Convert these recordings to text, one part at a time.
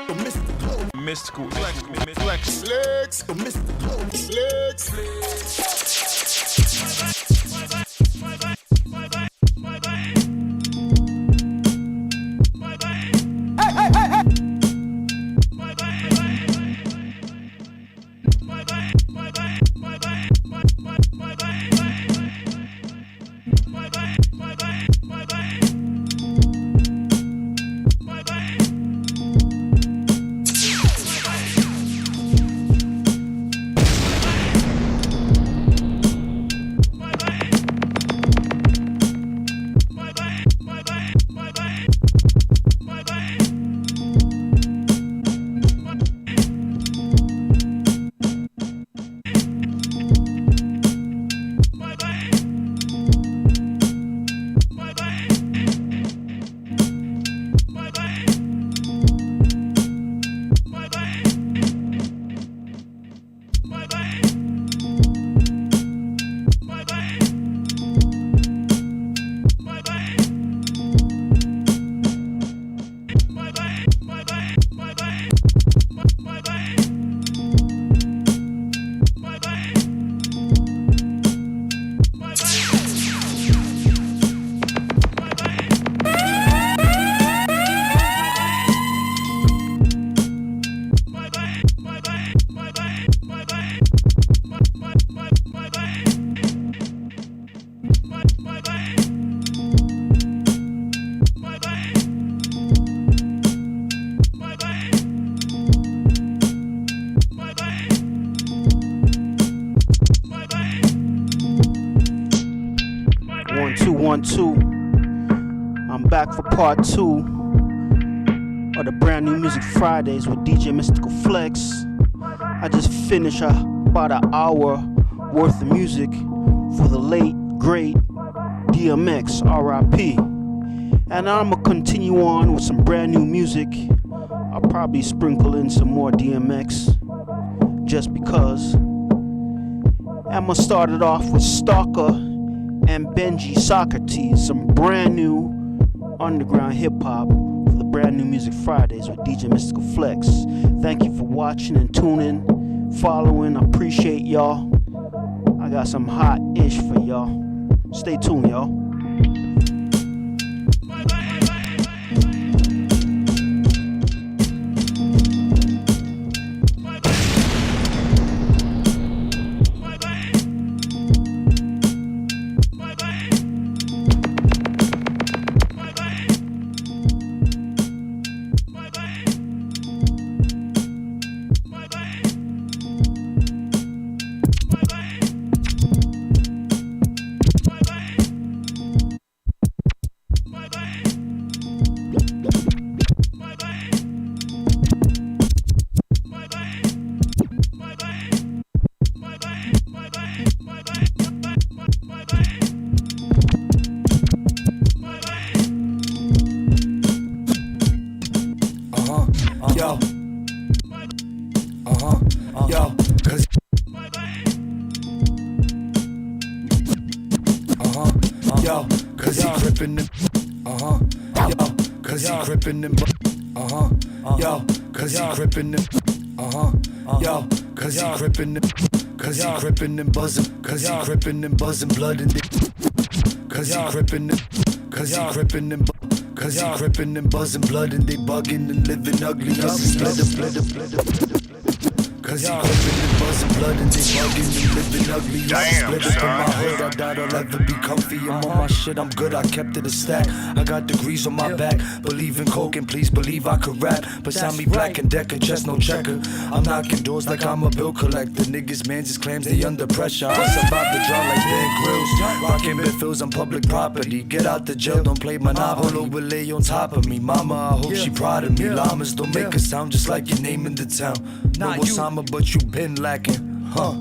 Mystical flex. The mystical flex. I'm back for part 2 of the brand new Music Fridays with DJ Mystical Flex. I just finished about an hour worth of music for the late, great DMX, R.I.P. And I'm going to continue on with some brand new music. I'll probably sprinkle in some more DMX just because. I'm going to start it off with Stalker and Benji Socrates, some brand new underground hip-hop for the brand new Music Fridays with DJ Mystical Flex. Thank you for watching and tuning, following. I appreciate y'all. I got some hot-ish for y'all. Stay tuned, y'all. Cause he gripping them, cause he gripping them, cause he gripping them, cause he gripping them, cause he gripping them buzzing, cause he gripping them buzzing blood in the, cause he gripping them, cause he gripping them, cause he gripping them buzzing blood and they bugging and living ugly, cause he gripping them buzzing blood and they bugging and living ugly. Damn, split up in my hood, I doubt I'll ever be comfy. I'm on my shit, I'm good, I kept it a stack. I got degrees on my back, believe in coke and please believe I could rap. Beside me black and decker, chest no checker. I'm knocking doors like I'm a bill collector. Niggas man just claims they under pressure. I survive the drought like Van Grills. Rockin' Bedfills on public property. Get out the jail, don't play Monopoly. Will lay on top of me. Mama, I hope she proud of me. Llamas don't make a sound just like your name in the town. No Osama, but you been lacking, huh?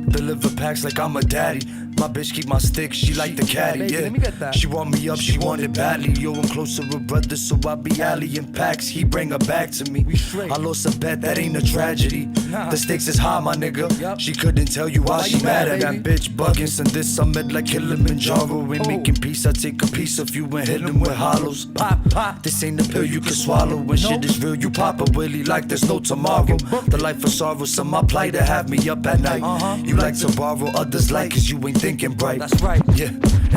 Deliver packs like I'm a daddy. My bitch keep my stick, she like the caddy, baby, yeah. let me get that. She want me up, she want it badly. Yo, I'm close to her brother, so I be alleying packs. He bring her back to me. I lost a bet, that ain't a tragedy. The stakes is high, my nigga. She couldn't tell you why she mad at that bitch bugging. Send this summit like Kilimanjaro. Ain't making peace, I take a piece of you and hit him with hollows. Pop, pop, this ain't a pill you can swallow. When shit is real, you pop a willy like there's no tomorrow. The life of sorrow, some my plight to have me up at night. You like to borrow, others like, cause you ain't thinking bright. That's right. Yeah,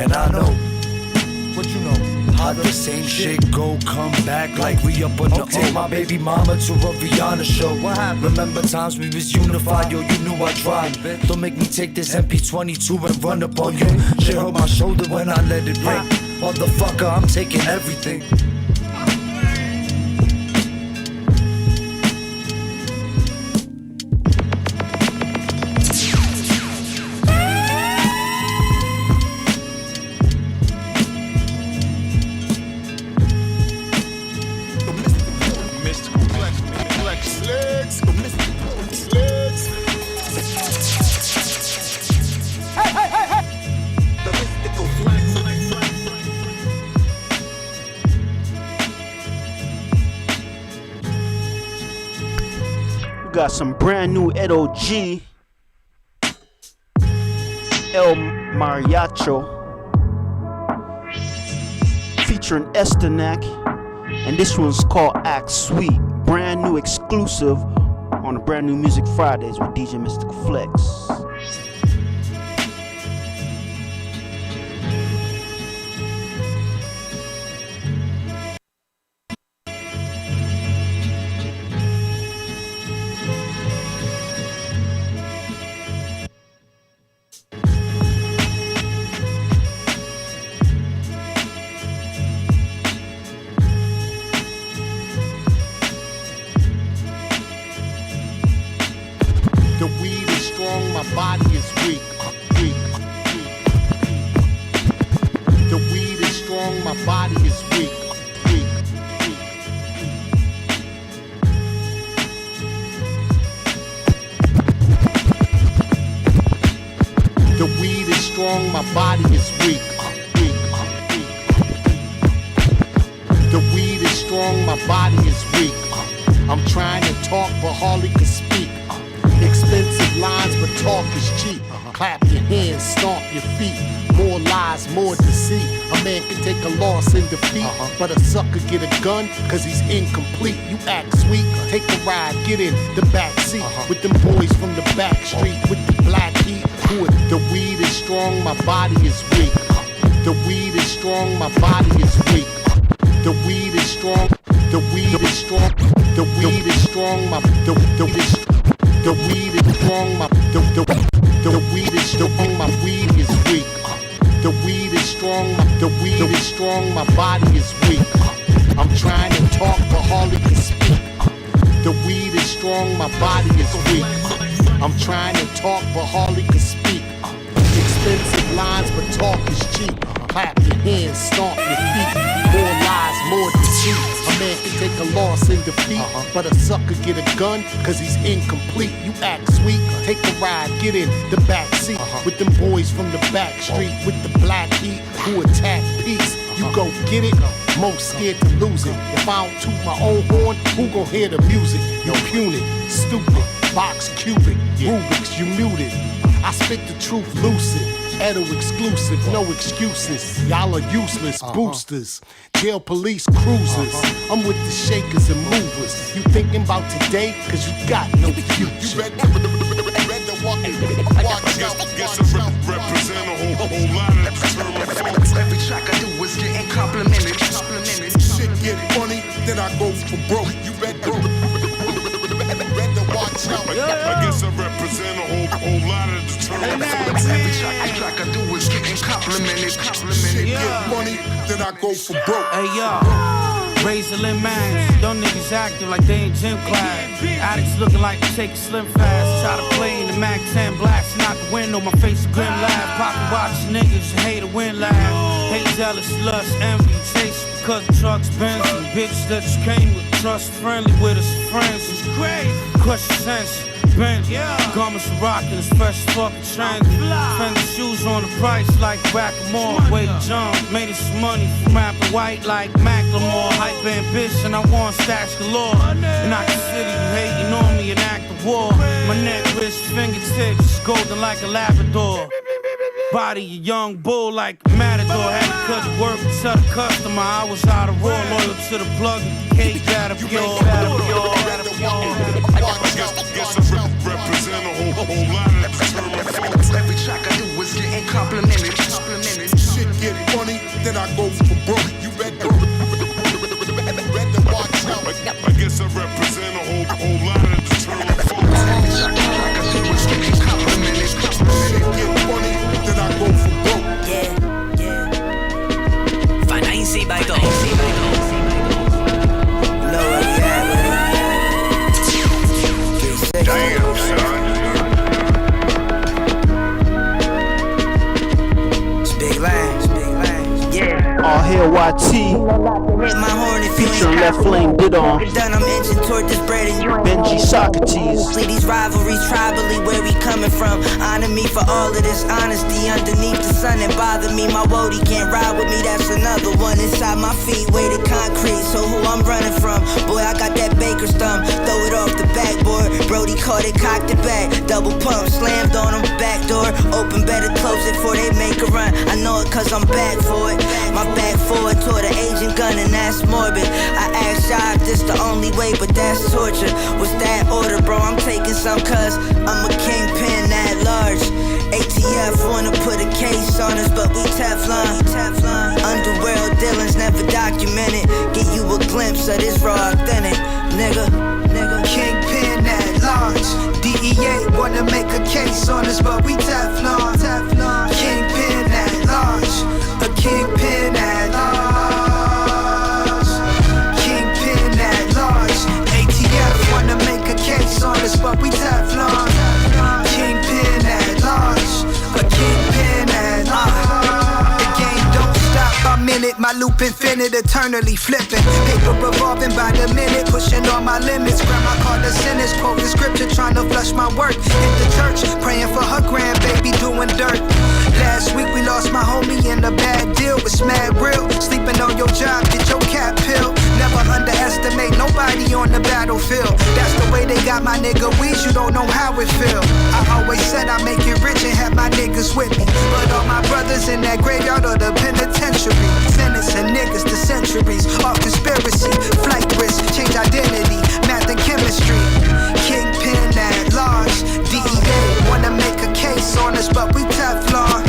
and I know What you know? how the same shit go, come back like we up on the Take my baby mama to a Rihanna show. What happened? Remember times we was unified, yo, you knew I tried. Don't make me take this MP22 and run up on you. Shit hurt my shoulder when I let it break. Motherfucker, I'm taking everything. Mystical flex, legs, mystical legs. The mystical flex. We got some brand new Edo G, El Mariacho, featuring Estanak, and this one's called Act Sweet. Brand new exclusive on the Brand New Music Fridays with DJ Mystical Flex. The weed is strong, my body is weak. The weed is strong, my body is weak. The weed is strong, my body is weak. The weed is strong, my body is weak. I'm trying to talk, but hardly can speak. Expensive lines, but talk is cheap. Clap your hands, stomp your feet. More lies, more deceit. A man can take a loss and defeat, but a sucker get a gun, cause he's incomplete. You act sweet, take a ride, get in the back seat with them boys from the back street with the black heat. The weed is strong, my body is weak. The weed is strong, my body is weak. The weed is strong, the weed is strong, the weed is strong, my the weed is strong, my the weed is strong, my weed is weak. The weed is strong, the weed is strong, my body is weak. I'm trying to talk, but hardly can speak. The weed is strong, my body is weak. I'm trying to talk, but hardly can speak. Expensive lines, but talk is cheap. Clap your hands, stomp your feet. More lies, more deceit. A man can take a loss and defeat, but a sucker get a gun, cause he's incomplete. You act sweet, take a ride, get in the back seat with them boys from the back street with the black heat who attack peace. You go get it, most scared to lose it. If I don't toot my own horn, who gon' hear the music? You puny, stupid, box cubic, Rubik's, you muted. I spit the truth lucid, Edo exclusive, no excuses. Y'all are useless, boosters, jail police cruisers. I'm with the shakers and movers. You thinking about today, cause you got no future. You better watch out, Guess I represent a whole lot of determined folks. Every track I do is getting complimented. Shit get funny, then I go for broke. You better watch out. I guess I represent a whole lot of determined folks. Every track I do is getting complimented. Shit get funny, then I go for broke. Hey yo, razor limb man, young niggas acting like they in gym class. Addicts looking like they take a slim fast. Try to play in the Mac 10 blasting out the window, my face a grim laugh. Pocket watch niggas, hate a win laugh. Hate, jealous, lust, envy, chase because the truck's Benz. And bitch that you came with, trust friendly with us, friends. It's great, crush your sense. bench. Garments are rocking, it's fresh as fucking trendy. Fendi shoes on the price like Whack-A-More. Way to jump, made us some money from rapping white like Macklemore. Hype ambition, I want stash galore. And I consider you hating on me an act of war. My neck, wrist, fingertips, golden like a Labrador. Body a young bull like a matador. Had to cut the work to the customer. I was out of raw, loyal to the plug. Cake batter pure. Guess I represent a whole lot of the term. Every track I do is getting complimented. Shit get funny, then I go for broke. You better watch out. I guess I represent a whole lot of the term. Every track I do is getting complimented. Shit get funny, then I go for broke. Fana ainsi by go. Damn, son. Big lines. All hail YT. Hit my horn if you Featuring ain't Left Flame did on done. I'm inching toward this bread and you Benji Socrates. See these rivalries tribally, where we coming from. Honor me for all of this honesty underneath the sun that bother me. My woody can't ride with me, that's another one. Inside my feet, weighted concrete, so who I'm running from? Boy, I got that baker's thumb, throw it off the backboard. Brody caught it, cocked it back, double pump, slammed on him, back door. Open, better close it before they make a run. I know it cause I'm back for it. My back forward toward the agent gun and that's morbid. I asked Shy if this the only way, but that's torture. What's that order, bro? I'm taking some cuz I'm a kingpin at large. ATF wanna put a case on us, but we Teflon. Underworld dealings never documented. Give you a glimpse of this raw authentic, nigga. Kingpin at large. DEA wanna make a case on us, but we Teflon. Kingpin at large. A kingpin at large. Kingpin at large. ATF wanna make a case on us, but we Teflon. Kingpin at large. A kingpin at large. The game don't stop by minute. My loop infinite, eternally flipping. Paper revolving by the minute, pushing all my limits. Grandma called the sentence, quoting scripture, trying to flush my work. Hit the church, praying for her grandbaby doing dirt. Last week we lost my homie in a bad deal. It's mad real. Sleeping on your job, get your cat pill. Never underestimate nobody on the battlefield. That's the way they got my nigga Weez, you don't know how it feel. I always said I make it rich and have my niggas with me. But all my brothers in that graveyard or the penitentiary. Sentencing niggas to centuries. All conspiracy, flight risk, change identity, math and chemistry. Kingpin at large. DEA wanna make a case on us, but we Teflon.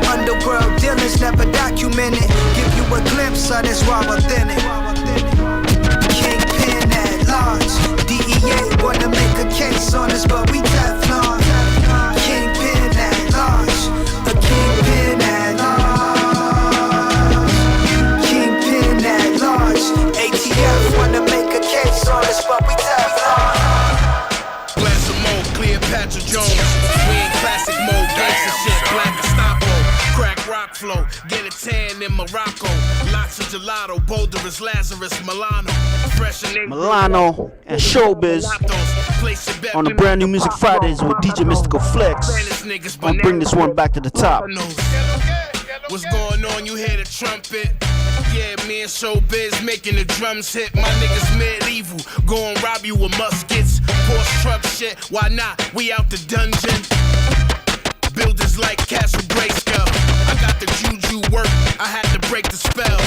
Underworld dealings never documented. Give you a glimpse of this raw authentic. Kingpin at large. DEA wanna make a case on us, but we Teflon. Kingpin at large. A kingpin at large. Kingpin at large. ATF wanna make a case on us, but we Teflon. Glass of mode, Cleopatra Jones. We in classic mode, gangsta shit, black Gestapo. Crack rock flow, get a tan in Morocco. Lots of gelato, Boulder is Lazarus, Milano. Fresh and Milano and Showbiz on the brand new Music Fridays with DJ Mystical Flex. I'll bring this one back to the top. What's going on? You hear the trumpet? Yeah, me and Showbiz making the drums hit. My niggas medieval, go and rob you with muskets. Porsche truck shit, why not? We out the dungeon. Builders like Castle Grayskull. I got the juju work, I had to break the spell.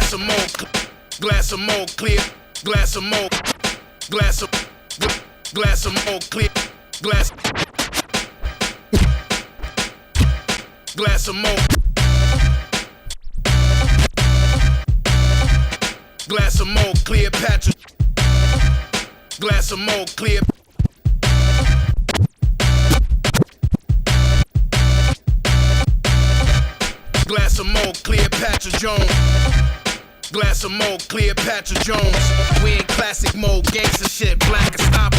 glass of more, glass of more clear, glass of more, glass of more clear, glass of more, glass of more Cleopatra, glass of more clear. Glass of more Cleopatra Jones. Glass of more Cleopatra Jones. We in classic mode, gangsta shit, black Gestapo.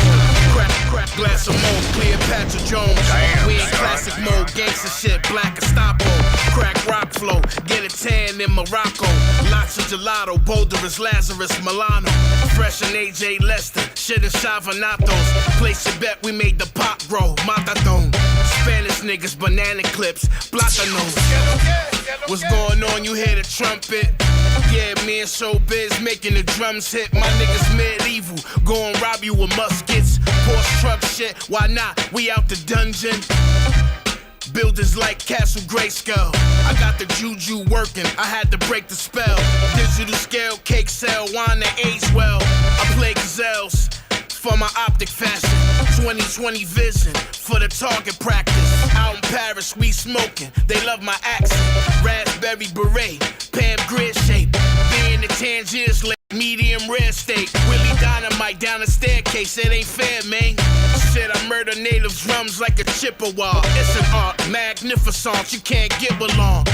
Crack, glass of more Cleopatra Jones. We in classic mode, gangsta shit, black Gestapo. Crack rock flow, get a tan in Morocco. Lots of gelato, Boulderus, Lazarus, Milano. Fresh and AJ Lester, shit in Chavanatos. Place your bet, we made the pop grow. Matadon. Spanish niggas, banana clips, platanos. What's going on? You hear the trumpet? Yeah, me and Showbiz making the drums hit. My niggas medieval, gon' rob you with muskets. Porsche truck shit, why not? We out the dungeon. Buildings like Castle Grayskull. I got the juju working, I had to break the spell. Digital scale, cake sell, wine that age well. I play gazelles for my optic fashion. 20/20 vision for the target practice. Out in Paris, we smoking, they love my accent. Raspberry beret, Pam grid shape. Being the Tangiers, like medium rare steak. Willie Dynamite down the staircase, it ain't fair, man. Shit, I murder native drums like a Chippewa. It's an art, magnificent, you can't get along.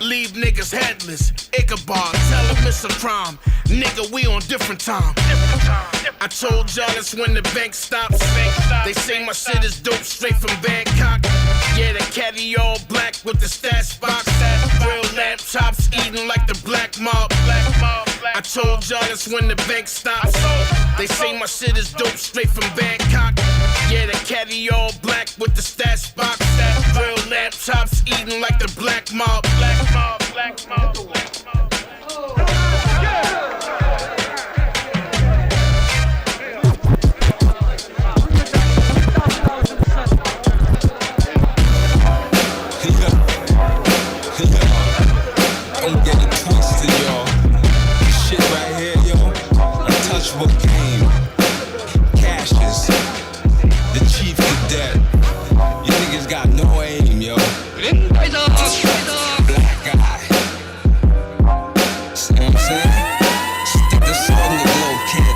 Leave niggas headless, Ichabod, tell them it's a crime. Nigga, we on different time. I told y'all that's when the bank stops. They say my shit is dope straight from Bangkok. Yeah, the caddy all black with the stash box. Real laptops eating like the black mob. I told y'all that's when the bank stops. They say my shit is dope straight from Bangkok. Yeah, the caddy all black with the stash box. Real laptops eating like the black mob. Black mob. Don't get it twisted, y'all. This shit right here, yo, untouchable game. Cashes, the chief cadet. You niggas got no aim, yo. Black guy. See what I'm saying? Stick the sword in the glow, kid.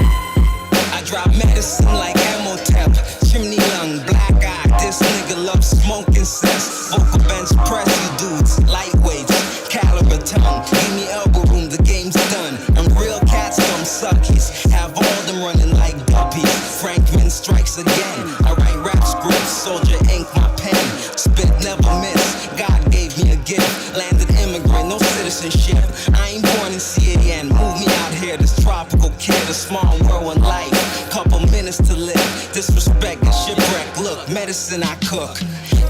I drop medicine like Amotep. Chimney lung, black eye. This nigga loves smoking cess. Vocal bench press, you dudes, lightweights. Caliber tongue, give me elbow room, the game's done. And real cats come suckies, have all them running like guppies. Frankman strikes again, I write rap scripts, soldier ink my pen. Spit never miss, God gave me a gift. Landed immigrant, no citizenship. I ain't born in CAN, move me out here, this tropical kid. A small world in life, couple minutes to live. Disrespect and shipwreck, look, medicine I cook.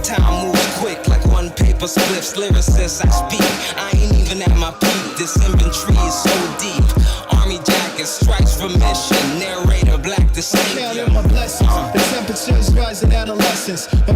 Time moves quick like one paper spliffs. Lyricists I speak, I ain't even at my peak. This inventory is so deep. Army jacket, stripes for mission. Narrator, black the savior. Counting my blessings, the temperature's rising adolescence. My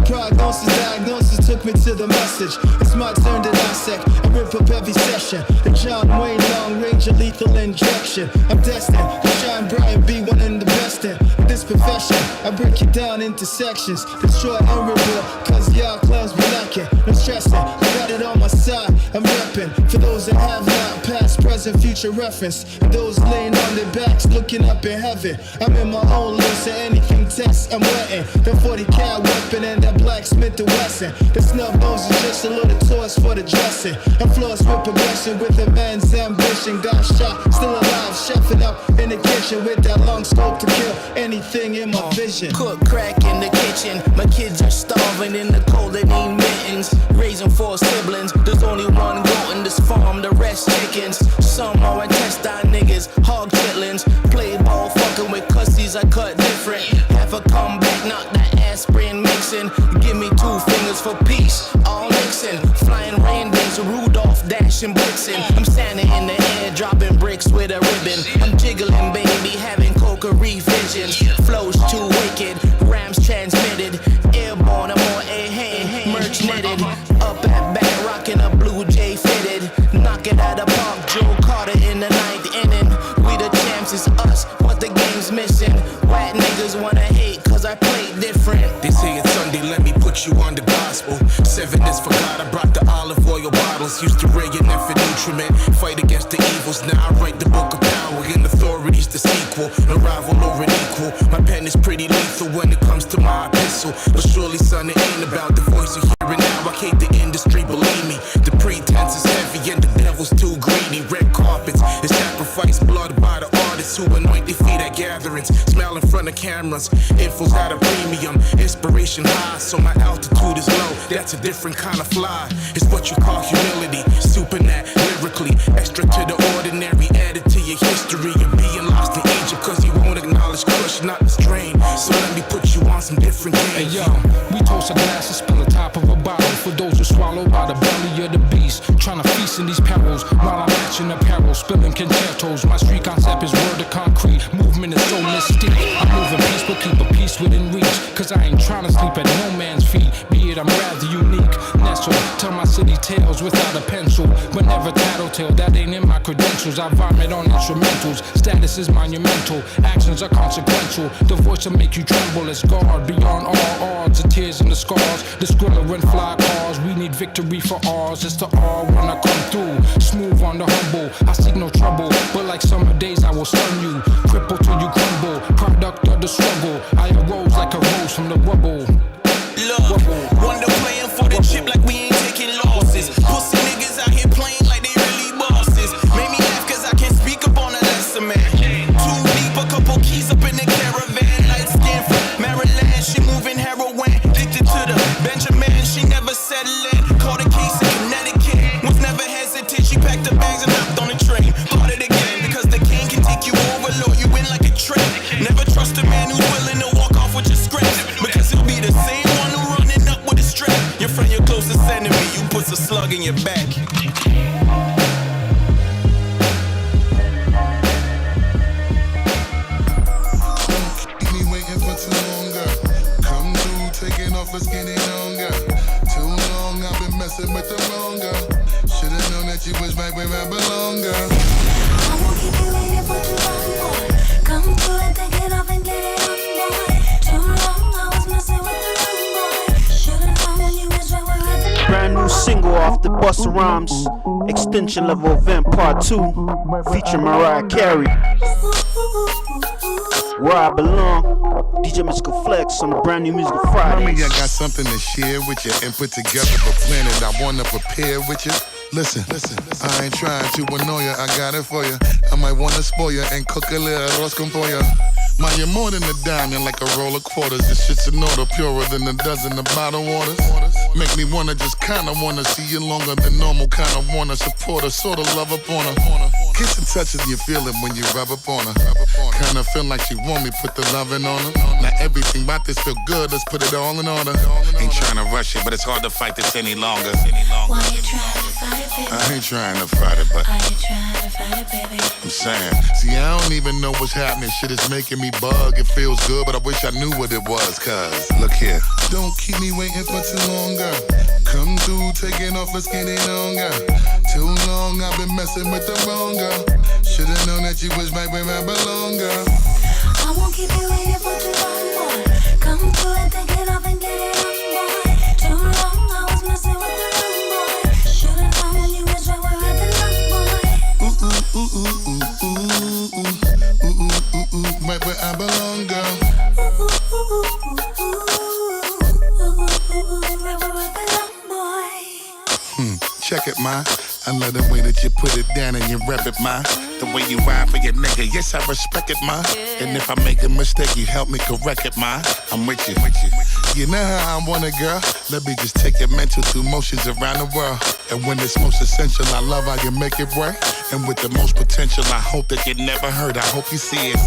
diagnosis took me to the message. It's my turn to dissect and rip up every session. The John Wayne long range of lethal injection. I'm destined to shine bright and be one in the best in this profession. I break it down into sections, destroy and rebuild, cause y'all clowns be lacking. No stressing, I got it on my side, I'm repping. For those that have not, past, present, future reference. And those laying on their backs, looking up in heaven. I'm in my own lane, so anything test, I'm wetting. The 40 cal weapon and that blacksmith the Wesson. The snub nose is just a little toys for the dressing. I'm floss with progression, with a man's ambition. Got shot, still alive, chefing up in the kitchen with that long scope to kill anything in my vision. Cook crack in the kitchen, my kids are starving in the cold and need mittens. Raising 4 siblings, there's only one goat in this farm, the rest chickens. Some are intestine niggas, hog chitlins. Play ball fucking with cussies, I cut different. Have a comeback, knock that aspirin mixing. Give me 2 fingers for peace, all mixing. Flying rainbows, Rudolph dashing blitzing. I'm standing in the air, dropping bricks with a ribbon. I'm jiggling, baby, having coca-ree visions. Flows too wicked, rams transmitted. Airborne, I'm on a hand, merch knitted. Up at bat, rocking a blue jay fitted. Knock it at a park, Joe Carter in the ninth inning. We the champs, it's us, what the game's missing. Whack niggas wanna hate, cause I play different. They say it's Sunday, let me put you on the gospel. 7 is for God, I brought the olive oil bottles. Used to reagan and for nutriment. Fight against the evils, now I write the book of power. In authorities, the sequel, a rival or an equal. My pen is pretty lethal when it comes to my epistle. But surely, son, it ain't about the voice you hearing now. I hate the industry, believe me. The pretense is heavy and the devil's too greedy. Red carpets, it's sacrifice blood by the artists who anoint their feet at gatherings. Smile in front of cameras, info's at a premium. Inspiration high, so my altitude is low. That's a different kind of fly. It's what you call humility. Supernat, lyrically, extra to the ordinary. Added to your history. You're being lost in Egypt cause you won't acknowledge crush, not the strain. So let me put you on some different games. Hey yo, we toast a glass and spill the top of a bottle for those who swallow by the belly of the beast. Trying to feast in these perils while I'm matching apparel, spilling concertos. My street concept is word of concrete. Movement is so mystique. I'm moving peace, but keep a peace within reach. Cause I ain't trying to sleep at no man's feet. Be it I'm rather unique. Nestle, tell my city tales without a pencil, but never tattletale. That ain't in my credentials. I vomit on instrumentals. Status is monumental. Actions are consequential. The voice will make you tremble. It's guard beyond all odds. The tears and the scars. The squirrel and fly cars. We need victory for ours. It's the R when I come through. Smooth on the humble. I seek no trouble, but like summer days I will stun you. Cripple till you crumble. Product of the struggle. I arose like a rose from the rubble. Look, wonder playing for the chip like we ain't taking losses. Pussy niggas out here playing like they really bosses. Made me laugh cause I can't speak up on a lesser man. Too deep, a couple keys up in the caravan. Light skin from Maryland, she moving heroin. Addicted to the Benjamin, she never settled in. Caught a case in Connecticut, was never hesitant. She packed her bags and hopped on the train. Bought it again because the king can take you over, lure you in like a train. Never trust a man who's willing to walk off with your scraps, because he'll be the same one who running up with a strap. Your friend, your closest enemy, you puts a slug in your back. Keep me waiting for too long, girl. Come through, taking off, let's get it on, girl. Too long, I've been messing with the wrong girl. Should've known that you was right where I belong, girl. I won't keep you waiting for too long, boy. Come through and take it off and get it on, boy. Too long, I was messing with the wrong boy. Should've known you was right where I belong. Brand new single off the Busta Rhymes Extension Level Event Part 2 featuring Mariah Carey. Where I Belong. DJ Mystical Flex on the brand new Music Fridays. Mommy, I got something to share with you and put together a plan that I wanna prepare with you. Listen, I ain't trying to annoy you, I got it for you. I might wanna spoil you and cook a little arroz con pollo. Ma, you're more than a diamond, like a roll of quarters. This shit's an order purer than a dozen of bottled waters. Make me wanna just kinda wanna see you longer than normal. Kinda wanna support her, sorta love up on her. Kiss and touches you feel it when you rub up on her. Kinda feel like she want me, put the loving on her. Now everything about this feel good, let's put it all in order. Ain't trying to rush it, but it's hard to fight this any longer. Why you trying to fight it, baby? I ain't trying to fight it, but Are you trying to fight it, baby? I'm saying, see, I don't even know what's happening. Shit is making me bug. It feels good, but I wish I knew what it was. Cause, look here. Don't keep me waiting for too long, girl. Come through, taking off, let's get it on, girl. Too long, I've been messing with the wrong girl. Should've known that you was right where I belong, girl. I won't keep you waiting for too long, boy. Come through and take it off and get it on, boy. Too long, I was messing with the wrong boy. Should've known you was right where I belong, boy. Ooh, ooh, ooh, ooh, ooh, ooh, ooh, ooh, ooh, ooh, right where I belong, girl. Ooh, ooh, ooh, ooh, ooh, ooh, right where I belong, boy. Check it, ma. I love the way that you put it down and you rep it, ma. The way you ride for your nigga, yes, I respect it, ma. And if I make a mistake, you help me correct it, ma. I'm with you. You know how I want it, girl. Let me just take your mental through motions around the world. And when it's most essential, I love how you make it work. And with the most potential, I hope that you never hurt. I hope you see it.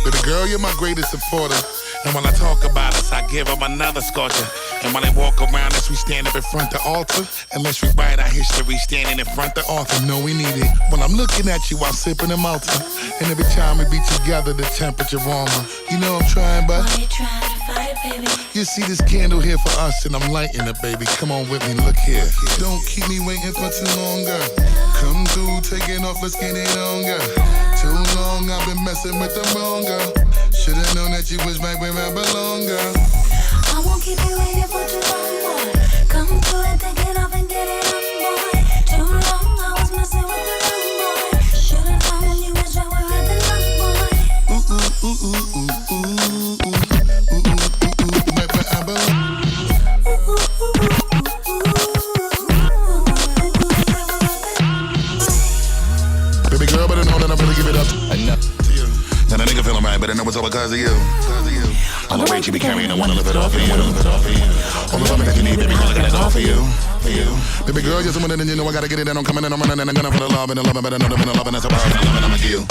But girl, you're my greatest supporter. And when I talk about us, I give them another sculpture. And when they walk around us, we stand up in front the altar. Unless we write our history standing in front the author. No, we need it. When I'm looking at you, I'm sipping a Malta. And every time we be together, the temperature warmer. You know I'm trying, but Why you trying to fight it, baby? you see this candle here for us, and I'm lighting it, baby. Come on with me, look here. Don't keep me waiting for too long, girl. Come through, taking off, let's get it on, girl. Too long, I've been messing with the wrong girl. Should've known that you was right where I belong, girl. I won't keep you waiting for too long, boy. Come through and take it off and get it on, boy. Too long, I was messing with the wrong boy. Should've known you was right where I belong, boy. Right where I belong. Baby girl, better know that I'm gonna give it up enough to you. Now that nigga feeling right, better know it's all because of you. All the weight you be carrying, I wanna lift it off of you. All the loving that you need, baby girl, I got it all for you. Baby girl, you're someone that you know I gotta get it, and I'm coming and I'm running and I'm gonna for the love and the loving, better know the loving, that's a power, the loving I'ma give you.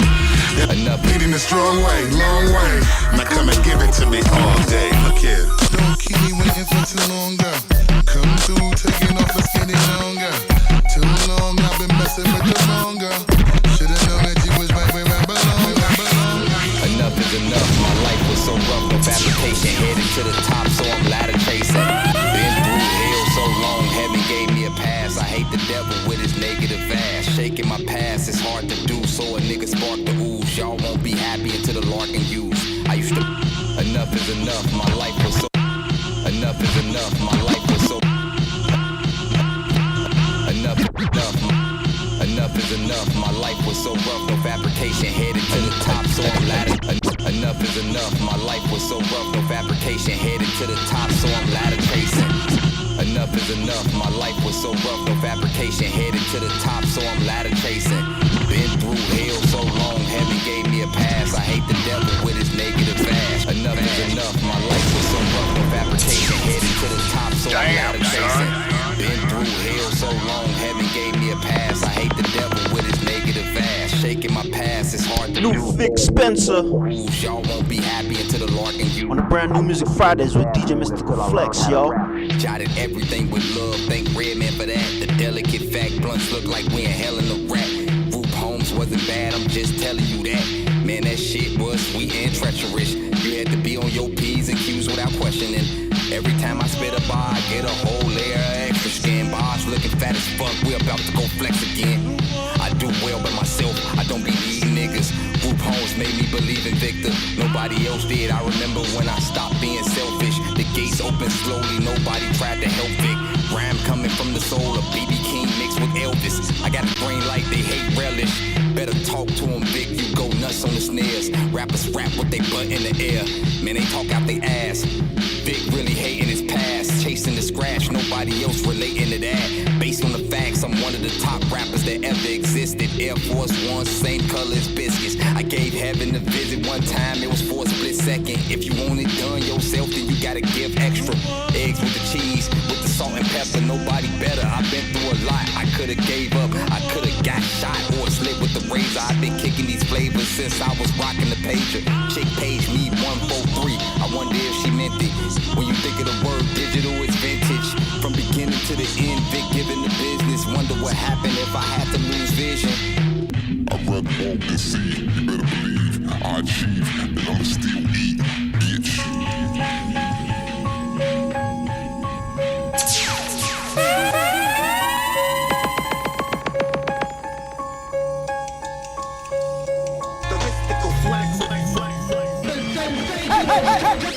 Enough beating the strong way, long way. Now come and give it to me all day. Look here. Don't keep me waiting for too long, girl. Come through, taking off, let's get it on, girl. Too long, I've been messing with the wrong girl. Should've known that you was right where I belong. Enough is enough, my life was so rough, no fabrication, headed to the top, so I'm ladder tracing. Been through hell so long, heaven gave me a pass. I hate the devil with his negative ass. Shaking my past, it's hard to do, so a nigga spark the ooze. Y'all won't be happy until the lark and use. I used to, enough is enough, my life was so, enough is enough, my life was so, enough is enough. Enough is enough, my life was so rough, no fabrication, headed to the top, so I'm ladder. Enough is enough, my life was so rough, no fabrication, headed to the top, so I'm ladder tracing. Enough is enough, my life was so rough, no fabrication, headed to the top, so I'm ladder chasing. Been through hell so long, heaven gave me a pass. I hate the devil with his negative ass. Enough is enough, my life was so rough, no fabrication, headed to the top, so I'm ladder chasing. Been through hell so long, heaven gave me a pass. I hate the devil with his negative ass. Shaking my past, it's hard to do. New Vic Spencer. Y'all won't be happy until the Lark and you. On the brand new Music Fridays with DJ Mystical Flex, yo. Jotted everything with love, thank Redman for that. The delicate fact, blunts look like we in hell in the rap. Group homes wasn't bad, I'm just telling you that. Man, that shit was sweet and treacherous. You had to be on your P's and Q's without questioning. Every time I spit a bar, I get a whole layer of extra skin. Bars looking fat as fuck, we about to go flex again. I do well by myself, I don't believe niggas. Group homes made me believe in Victor. Nobody else did, I remember when I stopped being selfish. The gates opened slowly, nobody tried to help Vic. Rhyme coming from the soul of B.B. King mixed with Elvis. I got a brain like they hate relish. Better talk to him, Vic, you go nuts on the snares. Rappers rap with they butt in the air. Man, they talk out they ass. Vic really hating his past, chasing the scratch, nobody else relating to that. Based on the facts, I'm one of the top rappers that ever existed. Air Force One, same color as biscuits. I gave heaven a visit one time, it was for a split second. If you want it done yourself, then you gotta give extra. Eggs with the cheese, with the salt and pepper, nobody better. I've been through a lot, I could've gave up, I could've got shot or slid with the razor. I've been kicking these flavors since I was rocking the pager. Chick page me 143, I wonder if she meant it. When you think of the word digital, it's vintage. From beginning to the end, Vic giving the business. Wonder what happened if I had to lose vision. I'd rather walk than see. You better believe I achieve, then I'ma still eat, bitch. The mystical flex. Hey.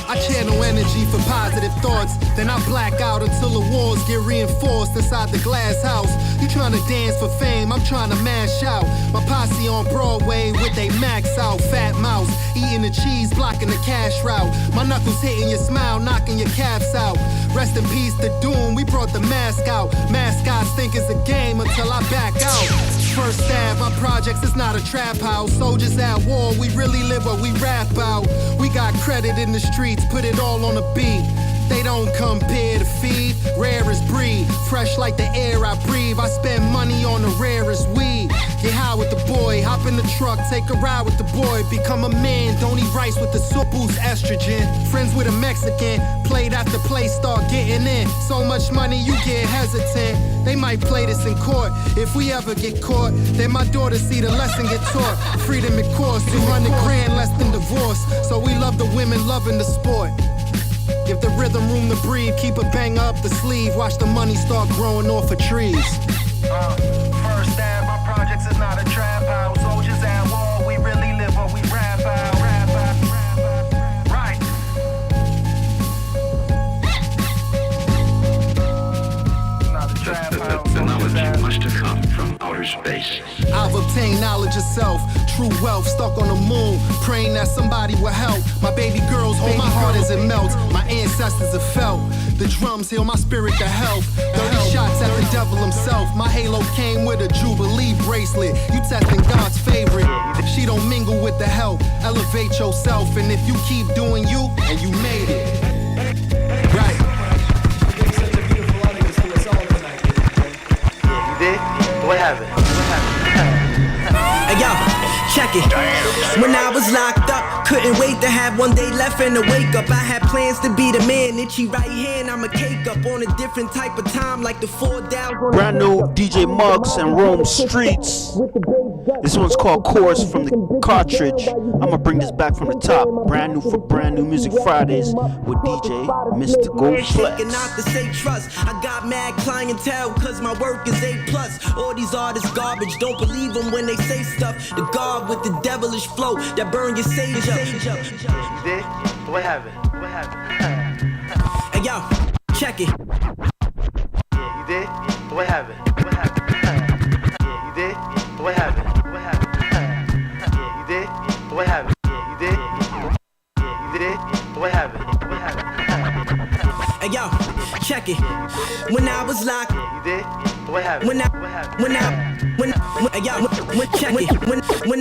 I channel energy for positive thoughts, then I black out until the walls get reinforced inside the glass house. You tryna dance for fame, I'm tryna mash out. My posse on Broadway with they max out. Fat mouse, eating the cheese, blocking the cash route. My knuckles hitting your smile, knocking your calves out. Rest in peace to Doom, we brought the mask out. Mascots think it's a game until I back out. First stab, my projects is not a trap house. Soldiers at war, we really live what we rap out. We got credit in the streets, put it all on a beat. They don't compare to feed, rare as breed. Fresh like the air I breathe, I spend money on the rarest weed. Get high with the boy, hop in the truck, take a ride with the boy. Become a man, don't eat rice with the soup, boost estrogen. Friends with a Mexican, played after play, start getting in. So much money you get hesitant. They might play this in court. If we ever get caught, then my daughter see the lesson get taught. Freedom it costs 200 grand less than divorce. So we love the women loving the sport. Give the rhythm room to breathe, keep a banger up the sleeve. Watch the money start growing off of trees. First stab, my projects is not a trap house. Soldiers at war, we really live what we rap out. Right. Not a trap house. The knowledge must have come from outer space. I've obtained knowledge of self, true wealth, stuck on the moon, praying that somebody will help. My baby girls hold my heart as it melts. My ancestors have felt the drums heal my spirit to health. 30 shots at the devil himself. My halo came with a jubilee bracelet. You testing God's favorite. She don't mingle with the help. Elevate yourself, and if you keep doing you, and you made it. Right. You did? What happened? Hey yo, check it. When I was locked up, couldn't wait to have one day left and to wake up. I had plans to be the man, itchy right hand, I'm a cake up on a different type of time, like the 4 downs on Brand new DJ Muggs and Rome Streets. This one's called Chorus from the cartridge. I'ma bring this back from the top. Brand new for Brand New Music Fridays with DJ Mystical Flex. Not to say trust, I got mad clientele cause my work is A+. All these artists garbage, don't believe them when they say stuff. The God with the devilish flow that burn your sage up. You did? What happened? What happened? Hey yo, check it. You did? What happened? What happened? You did? What happened? What happened? You did? What happened? You did? You did? What happened? What happened? Hey yo, check it. When I was locked, you did? What happened? When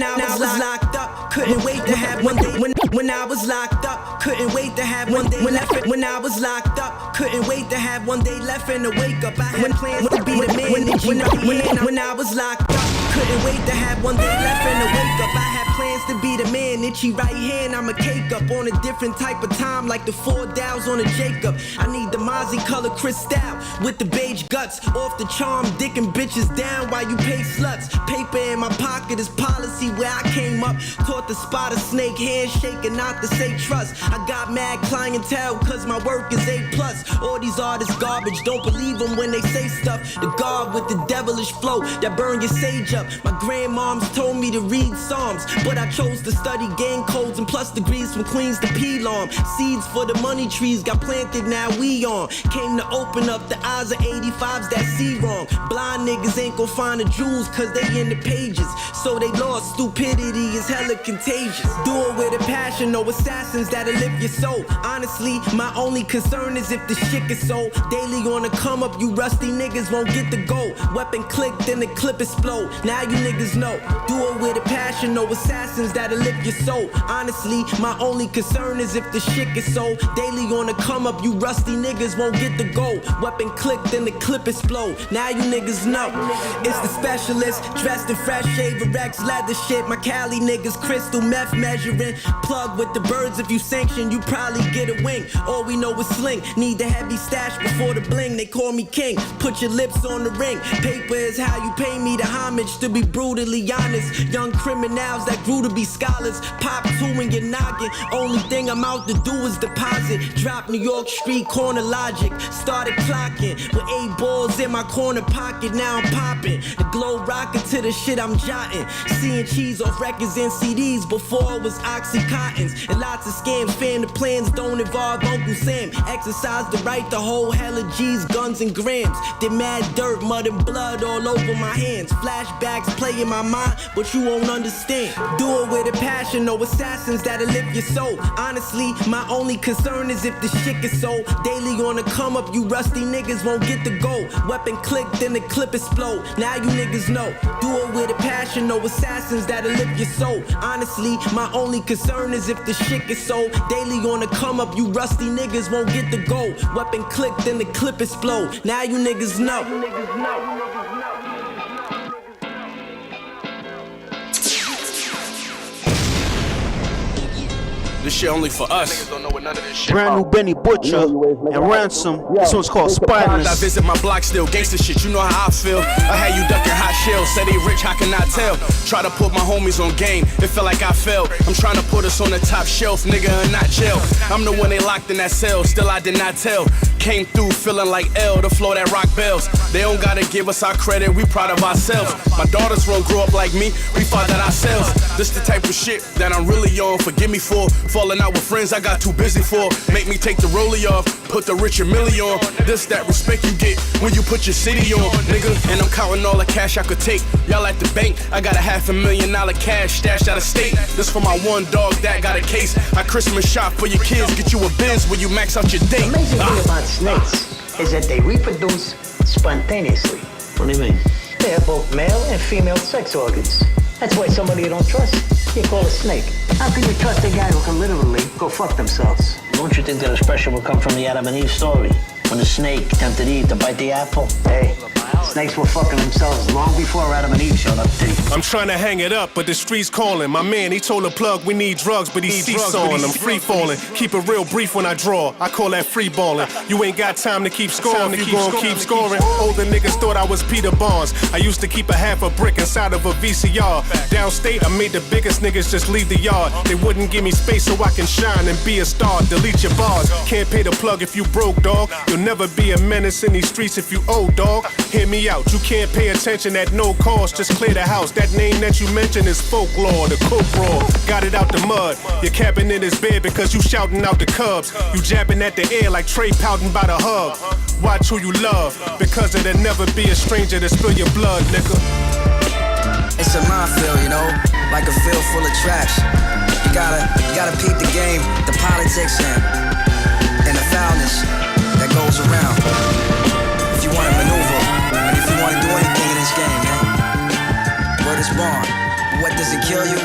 I was locked up, couldn't wait to have one day. When I was locked up, couldn't wait to have one day left. When I was locked up, couldn't wait to have one day left and to wake up. I had plans to be the man. When I was locked up, couldn't wait to have one day left and to wake up. I had plans to be the man, itchy right hand, I'm a cake up on a different type of time, like the 4 downs on a Jacob. I need the Mozzie color crystal with the beige guts, off the charm, dicking bitches down while you pay sluts. Paper in my pocket is policy where I came up, taught to spot a snake, handshake and not to say trust. I got mad clientele cause my work is A+. All these artists garbage, don't believe them when they say stuff. The God with the devilish flow that burn your sage up. My grandmoms told me to read Psalms, but I chose to study gang codes and plus degrees from Queens to Pelham. Seeds for the money trees got planted, now we on. Came to open up the eyes of 85s that see wrong. Blind niggas ain't gon' find the jewels cause they in the pages, so they lost. Stupidity is hella contagious. Do it with a passion, no assassins that'll lift your soul. Honestly, my only concern is if the shit gets sold. Daily on the come up, you rusty niggas won't get the gold. Weapon click, then the clip explode. Now you niggas know. Do it with a passion, no assassins that'll lift your soul. Honestly, my only concern is if the shit gets sold. Daily on the come up, you rusty niggas won't get the gold. Weapon click, then the clip explode. Now you niggas know. It's the specialist, dressed in fresh shaver X leather shit. My Cali niggas crystal meth measuring. Plug with the birds, if you sanction, you probably get a wing. All we know is sling. Need the heavy stash before the bling. They call me king. Put your lips on the ring. Paper is how you pay me the homage, to be brutally honest. Young criminals that grew to be scholars. Pop 2 in your noggin. Only thing I'm out to do is deposit. Drop New York Street corner logic. Started clocking with 8 balls in my corner pocket. Now I'm popping. The glow rocking to the shit I'm jotting. Seeing cheese off records and CDs before it was Oxycontins. And lots of scams. Family plans don't involve Uncle Sam. Exercise the right to hold hella G's, guns and grams. Did mad dirt, mud and blood all over my hands. Flashbacks play in my mind, but you won't understand. Do it with a passion, no assassins that'll lift your soul. Honestly, my only concern is if the shit gets sold. Daily on the come up, you rusty niggas won't get the gold. Weapon click, then the clip explode. Now you niggas know. Do it with a passion, no assassins that'll lift your soul. Honestly, my only concern is if the shit gets sold. Daily on the come up, you rusty niggas won't get the gold. Weapon click, then the clip explode. Now you niggas know. This shit only for us. Brand new Benny Butcher and Ransom. This one's called Spineless. I visit my block still, gangsta shit, you know how I feel. I had you ducking hot shells, said they rich, how can I tell? Try to put my homies on game, it felt like I failed. I'm trying to put us on the top shelf, nigga, and not jail. I'm the one they locked in that cell, still I did not tell. Came through feeling like L, the flow that rock bells. They don't gotta give us our credit, we proud of ourselves. My daughters won't grow up like me, we fought that ourselves. This the type of shit that I'm really on, forgive me for. Falling out with friends I got too busy for. Make me take the rollie off, put the Richard Millie on. This that respect you get when you put your city on, nigga. And I'm counting all the cash I could take. Y'all at the bank, I got $500,000 cash stashed out of state. This for my one dog that got a case. I Christmas shop for your kids, get you a Benz when you max out your date. The amazing thing about snakes is that they reproduce spontaneously. What do you mean? They have both male and female sex organs. That's why somebody you don't trust, you call a snake. How can you trust a guy who can literally go fuck themselves? Don't you think that expression would come from the Adam and Eve story? When the snake tempted Eve to bite the apple? Hey, snakes were fucking themselves long before Adam and Eve showed up to you. I'm trying to hang it up, but the streets calling. My man, he told the plug we need drugs, but he seesawing. I'm free falling. Keep it real brief when I draw. I call that free balling. You ain't got time to keep scoring. If you gon' keep scoring. Older niggas thought I was Peter Barnes. I used to keep a half a brick inside of a VCR. Downstate, I made the biggest niggas just leave the yard. They wouldn't give me space so I can shine and be a star. Delete your bars. Can't pay the plug if you broke, dog. You'll never be a menace in these streets if you owe, dog. Hear me out. You can't pay attention at no cost. Just clear the house. That name that you mentioned is folklore. The cook raw. Got it out the mud. Your cabinet is bare because you shouting out the Cubs. You jabbing at the air like Trey pouting by the hub. Watch who you love, because it'll never be a stranger to spill your blood, nigga. It's a minefield, you know, like a field full of traps. You gotta peep the game, the politics, and the foulness that goes around. If you wanna maneuver, and if you wanna do anything in this game, man, word is born. What doesn't kill you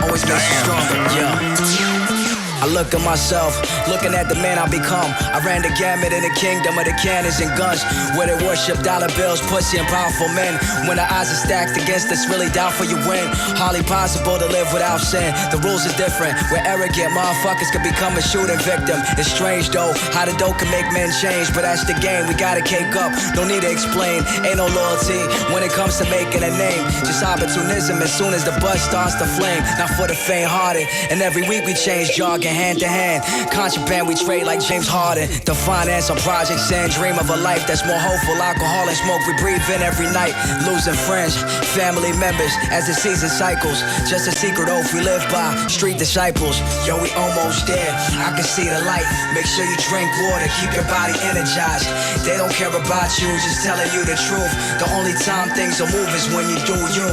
always makes you stronger. Yeah. I look at myself, looking at the man I become. I ran the gamut in the kingdom of the cannons and guns, where they worship dollar bills, pussy and powerful men. When the odds are stacked against us, really doubtful you win. Hardly possible to live without sin. The rules are different, where arrogant motherfuckers can become a shooting victim. It's strange though, how the dope can make men change, but that's the game, we gotta cake up, no need to explain. Ain't no loyalty when it comes to making a name, just opportunism as soon as the buzz starts to flame. Not for the faint-hearted, and every week we change jargon hand to hand. Contraband we trade like James Harden. The finance on projects and dream of a life that's more hopeful. Alcohol and smoke we breathe in every night. Losing friends, family members as the season cycles. Just a secret oath we live by, street disciples. Yo, we almost there, I can see the light. Make sure you drink water, keep your body energized. They don't care about you, just telling you the truth. The only time things will move is when you do you.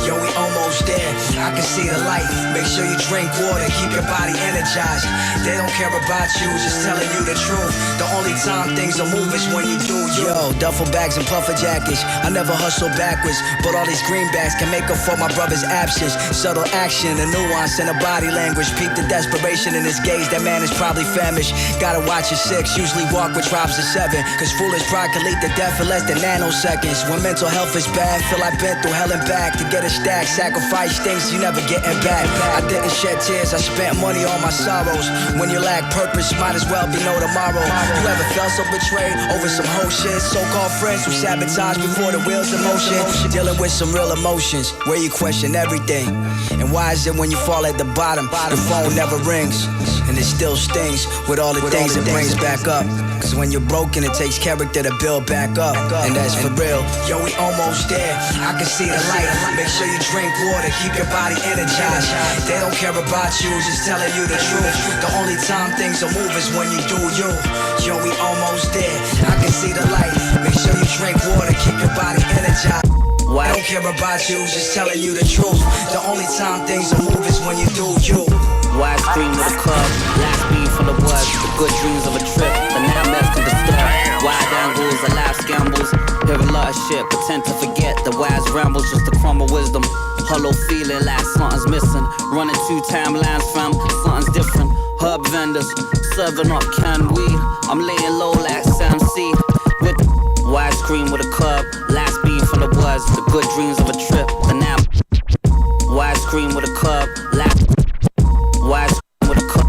Yo, we almost there, I can see the light. Make sure you drink water, keep your body energized. They don't care about you, just telling you the truth. The only time things will move is when you do you. Yo, duffel bags and puffer jackets, I never hustle backwards, but all these greenbacks can make up for my brother's absence. Subtle action, the nuance in the body language. Peep the desperation in his gaze, that man is probably famished. Gotta watch his 6, usually walk with drops of 7, cause foolish pride can lead to death in less than nanoseconds. When mental health is bad, feel I've been through hell and back. To get a stack, sacrifice things you never getting back. I didn't shed tears, I spent money on my sorrows. When you lack purpose, might as well be no tomorrow. You ever felt so betrayed over some whole shit? So-called friends who sabotage before the wheels in motion. Dealing with some real emotions, where you question everything. And why is it when you fall at the bottom, the phone never rings, and it still stings with all the things it brings back up? Cause when you're broken, it takes character to build back up, and that's for real. Yo, we almost there, I can see the light. Make sure you drink water, keep your body energized. They don't care about you, just telling you the truth. The only time things will move is when you do you. Yo, we almost there, I can see the light. Make sure you drink water, keep your body energized. I don't care about you, just telling you the truth. The only time things will move is when you do you. Wide screen with a club, last beat full of words, the good dreams of a trip, but now mess can disturb. Wide angles, a life's gambles, hear a lot of shit, pretend to forget the wise rambles, just a crumb of wisdom. Hollow feeling like something's missing, running 2 timelines fam, something's different. Herb vendors, serving up canned weed, I'm laying low like Sam C. With widescreen with a club, last beat full of words, the good dreams of a trip, but now widescreen with a club, last widescreen with a club,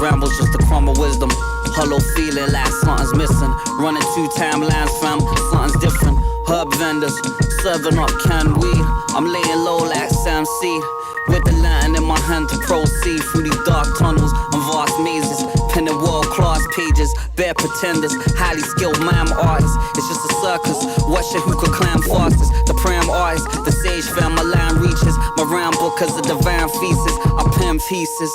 rambles, just a crumb of wisdom. Hollow feeling like something's missing. Running 2 timelines, fam, something's different. Herb vendors, serving up canned weed. I'm laying low like Sam Seed, with the lantern in my hand to proceed through these dark tunnels and vast mazes. Penning world-class pages, bare pretenders, highly skilled mime artists. It's just a circus, watching who could climb fastest. The pram artist, the sage fam, my line reaches. My rhyme book is a divine thesis. I pen pieces,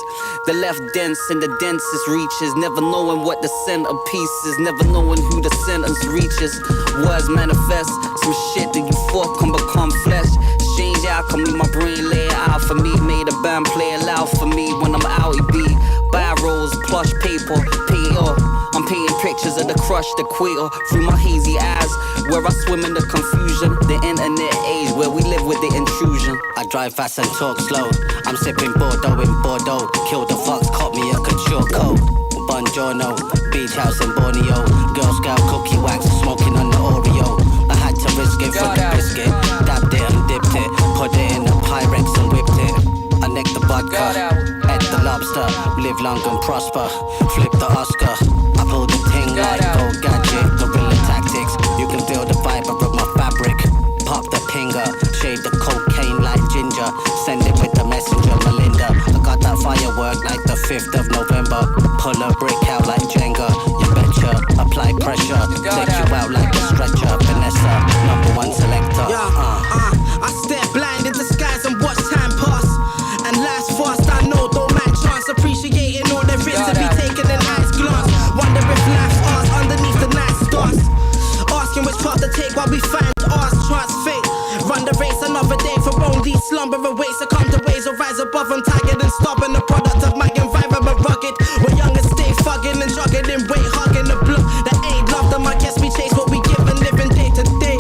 the left dense in the densest reaches. Never knowing what the centerpiece is, never knowing who the sentence reaches. Words manifest, some shit that you thought can become flesh. Strange alchemy, my brain lay it out for me. Made a band play it loud for me when I'm out, it be Biros, plush paper, paper. I'm painting pictures of the crush, the queer through my hazy eyes, where I swim in the confusion. The internet age, where we live with the intrusion. I drive fast and talk slow. I'm sipping Bordeaux in Bordeaux. Kill the fox, caught me a couture coat. Buongiorno, beach house in Borneo. Girl Scout cookie wax, smoking on the Oreo. I had to risk it for the biscuit. Dabbed it and dipped it. Put it in a Pyrex and whipped it. I necked the vodka, ate the lobster. Live long and prosper, flip the Oscar. I pulled the ting like gold gadget. Guerrilla tactics, you can feel the fiber of my fabric. Pop the pinger, shade the cocaine like ginger. Send it with the messenger, Melinda. I got that firework like the 5th of November. Pull a brick out like Jenga, you betcha. Apply pressure, take you out like a stretcher. Vanessa, #1 selector. I stare blind in disguise and watch time pass. And life's fast, I know, don't mind chance. Appreciating all there is to be taken in eyes glance. Wonder if life's ours underneath the night stars. Asking which path to take while we find ours. Trust fate, run the race another day for only slumber away. Succumb to ways or rise above. I'm tired and stubborn, the product of my environment rugged. We're young and stay fucking and juggling, weight hugging the block. That ain't love them, I guess we chase what we give and living day to day.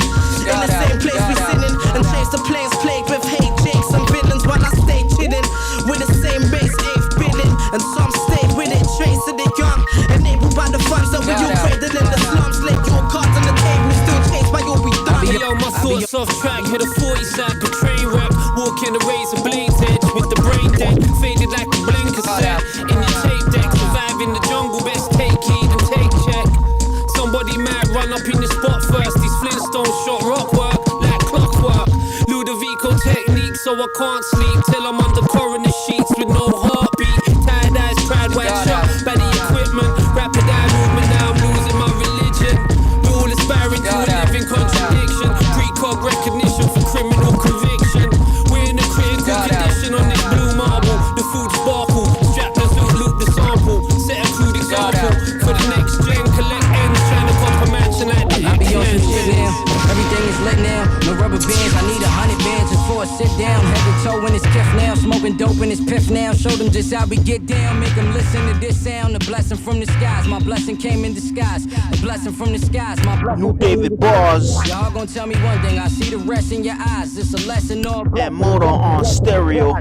In the same place we sinning and chase the planes plagued with hate, jakes and villains while I stay chilling with the same race, 8th billing. And some stay with it, trace to the young, enabled by the funds that we all traded in the slums. Lay your cards on the table, still chased by all we done. Yo, my thoughts off track, hit a 40 sack, a train wreck. Walking the razor blade edge with the brain dead, faded like a blinker set. In your tape deck, survive in the jungle, best take heed and take check. Somebody might run up in the spot first. These Flintstones shot rock work like clockwork. Ludovico technique, so I can't sleep till I'm under coroner sheets with no heartbeat. Tired eyes, pride, white shot by the equipment. Rapid eye movement, now I'm losing my religion. We're all aspiring to a living contradiction. Precog recognition for criminal conviction. We're in a critical condition on this blue marble. The food sparkle, strap the zoot, loop the sample. Set a crude example for the next gen. Collect ends, trying to cop a mansion like the I be on some shit X-Men. now. Everything is lit now. No rubber bands. I need 100 bands just for a sit down. Head to toe in his kiff now. Smoking dope in his piff now. Show them just how we get down. Make them listen to this sound. A blessing from the skies. My blessing came in disguise. A blessing from the skies. My blessing. New David Bars. Y'all gonna tell me one thing. I see the rest in your eyes. It's a lesson or That motor on stereo.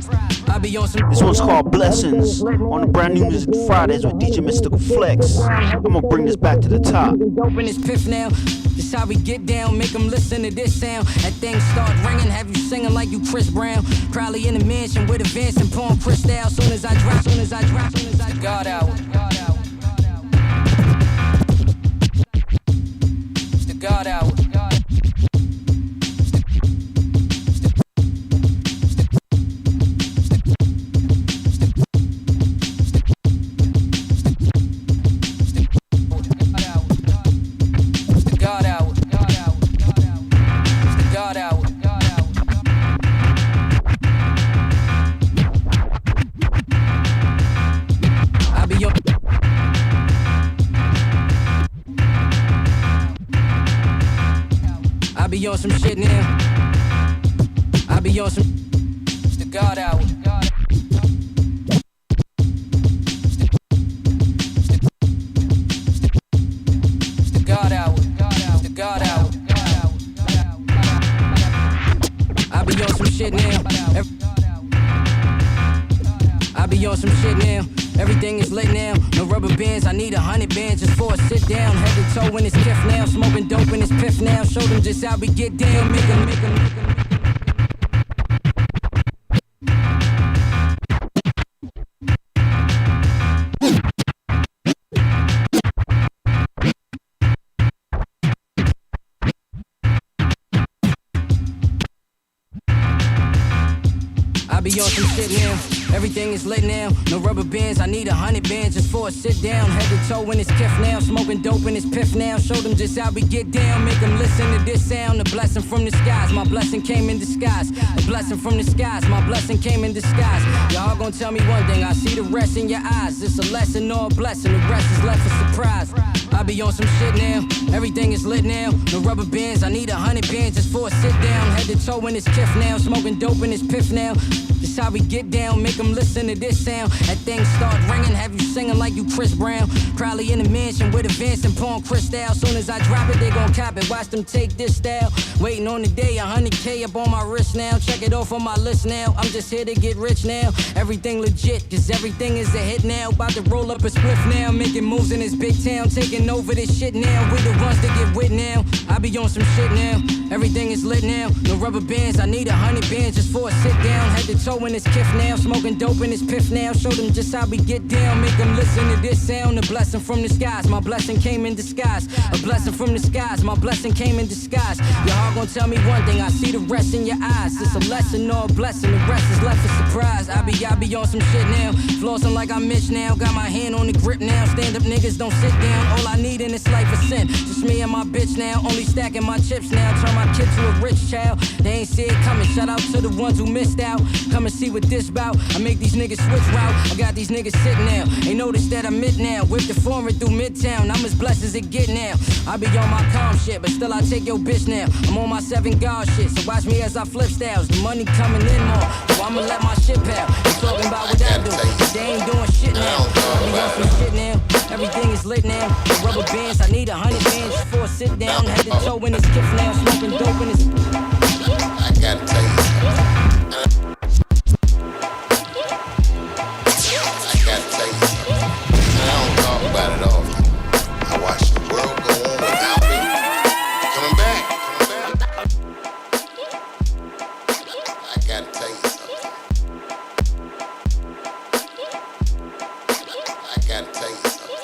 I be on some. This one's called Blessings on the brand new Music Fridays with DJ Mystical Flex. I'm gonna bring this back to the top. Dope in his piff now. This how we get down. Make them listen to this sound. That thing start ringing. Have you singing like you Chris Brown? Probably in a mansion with a Vince and pouring crystal. Soon as I drop, soon as I drop, soon as I got out. It's the God hour. I be on some shit now. I be on some. It's the God hour. It's the God hour. It's the God hour. I be on some shit now. I be on some shit now. Everything is lit now. No rubber bands. I need 100 bands just for a sit down. Head to toe in his kiff now. Smoking dope in his piff now. Show them just how we get down. Make 'em. be on some shit now. Everything is lit now. No rubber bands, I need 100 bands just for a sit down. Head to toe in his kiff now. Smoking dope in his piff now. Show them just how we get down. Make them listen to this sound. A blessing from the skies. My blessing came in disguise. A blessing from the skies. My blessing came in disguise. Y'all gonna tell me one thing. I see the rest in your eyes. It's a lesson or a blessing. The rest is left for surprise. I be on some shit now. Everything is lit now. No rubber bands. I need 100 bands just for a sit down. Head to toe in his kiff now. Smoking dope in his piff now. This how we get down. Make them listen to this sound. That thing start ringing. Have you singing like you Chris Brown. Probably in the mansion with Advance and pouring crystal. Soon as I drop it, they gon' cop it. Watch them take this style. Waiting on the day. 100K up on my wrist now. Check it off on my list now. I'm just here to get rich now. Everything legit, cause everything is a hit now. About to roll up a spliff now. Making moves in this big town. Taking over this shit now. We the ones that get wit now. I be on some shit now. Everything is lit now. No rubber bands. I need 100 bands just for a sit down. Head to toe in his kiff now. Smoking dope in his piff now. Show them just how we get down. Make them listen to this sound. A blessing from the skies. My blessing came in disguise. A blessing from the skies. My blessing came in disguise. Y'all gonna tell me one thing. I see the rest in your eyes. It's a lesson or a blessing. The rest is left for surprise. I be on some shit now. Flossing like I'm Mitch now. Got my hand on the grip now. Stand up niggas don't sit down. All I need in this life is sin. Just me and my bitch now. Only stacking my chips now. Turn my kid to a rich child. They ain't see it coming. Shout out to the ones who missed out. Come and see what this bout. I make these niggas switch route. I got these niggas sick now. Ain't noticed that I'm mid now. Whip the foreign through Midtown. I'm as blessed as it get now. I be on my calm shit, but still I take your bitch now. I'm on my 7 God shit, so watch me as I flip styles. The money coming in more, so I'ma let my shit pal. You talking about what I do, but they ain't doing shit now. I be on some shit now. Everything is lit now. The rubber bands, I need 100 bands just for a sit down. Head to toe in his kiff now. Smoking dope in his. I gotta tell you something. I don't talk about it often. I watch the world go on without me. Coming back. I gotta tell you something. I gotta tell you something.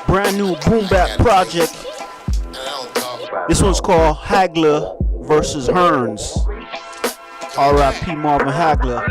Brand new boom bap project. This one's called Hagler versus Hearns. R.I.P. Marvin Hagler.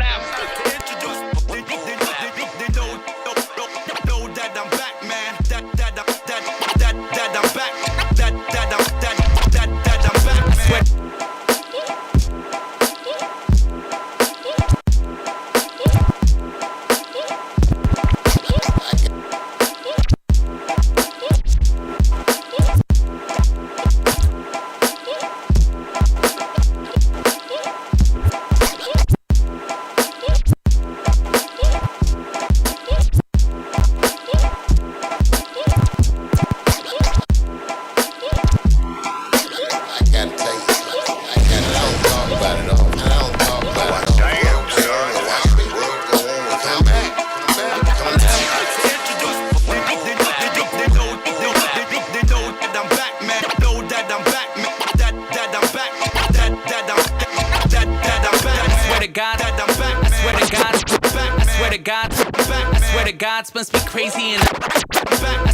Gods must be crazy and I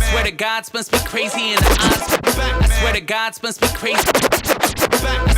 swear to gods must be crazy and the odds. I swear to gods must be crazy. I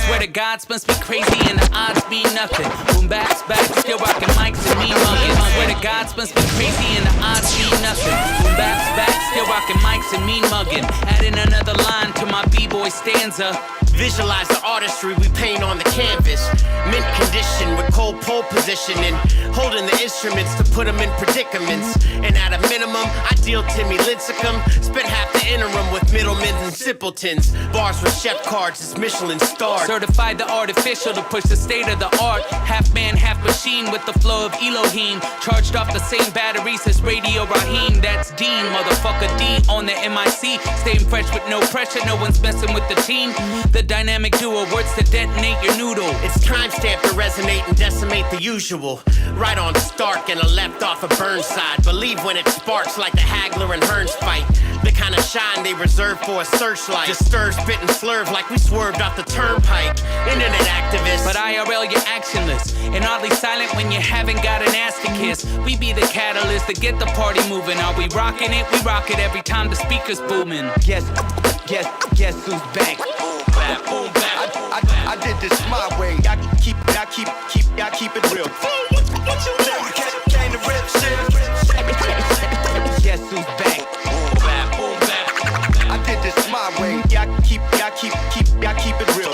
swear to gods must be crazy and the odds mean nothing. Boom backs back, still rocking mics and mean mugging. I swear to gods must be crazy and the odds mean nothing. Boom backs back, still rocking mics and mean mugging. Adding another line to my b-boy stanza. Visualize the artistry we paint on the canvas. Mint condition with cold pole positioning. Holding the instruments to put them in predicaments. And at a minimum, I deal Timmy Lincecum. Spent half the interim with middlemen and simpletons. Bars with chef cards, it's Michelin starred. Certified the artificial to push the state of the art. Half man, half machine with the flow of Elohim. Charged off the same batteries as Radio Raheem. That's Dean, motherfucker D on the MIC. Staying fresh with no pressure, no one's messing with the team. The dynamic duo, words to detonate your noodle. It's timestamp to resonate and decimate the usual. Right on Stark and a left off of Burnside. Believe when it sparks like the Hagler and Hearns fight. The kind of shine they reserve for a searchlight. Just stir, spit, and slurve like we swerved off the turnpike. Internet activists. But IRL, you're actionless. And oddly silent when you haven't got an ass to kiss. We be the catalyst to get the party moving. Are we rocking it? We rock it every time the speaker's booming. Guess who's back? bap, boom, bap. I did this my way. I keep it real. What you want? Came to rip shit. Guess who's back? Boom, bap, boom, bap. I did this my way. I keep it real.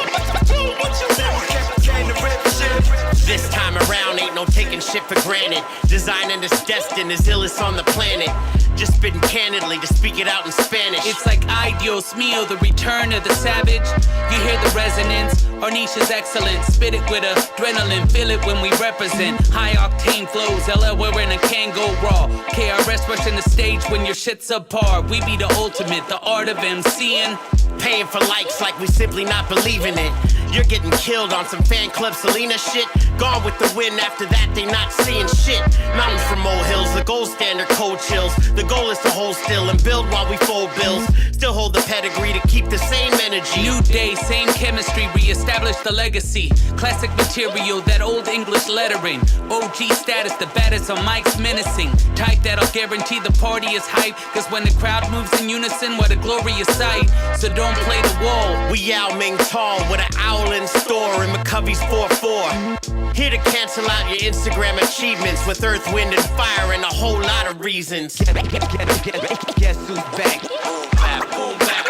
What you want? Came to rip shit. This time around, ain't no taking shit for granted. Designing this destined as illest on the planet. Just spitting candidly to speak it out in Spanish. It's like ay Dios mío, the return of the savage. You hear the resonance, Ornisha's excellent. Spit it with adrenaline, feel it when we represent. High octane flows, LL wearing a can go raw. KRS rushing the stage when your shit's apart. We be the ultimate, the art of MCing. Paying for likes like we simply not believing it. You're getting killed on some fan club Selena shit. Gone with the wind, after that they not seeing shit. Mountains from molehills, the gold standard cold chills. The goal is to hold still and build while we fold bills. Still hold the pedigree to keep the same energy. New day, same chemistry, reestablish the legacy. Classic material, that old English lettering. OG status, the baddest on mics menacing. Type that'll guarantee the party is hype. Cause when the crowd moves in unison, what a glorious sight. So don't play the wall. We Yao Ming tall with an owl in store in McCovey's 4-4. Here to cancel out your Instagram achievements with earth, wind, and fire and a whole lot of reasons. Guess who's back? Boom, bap, boom, bap.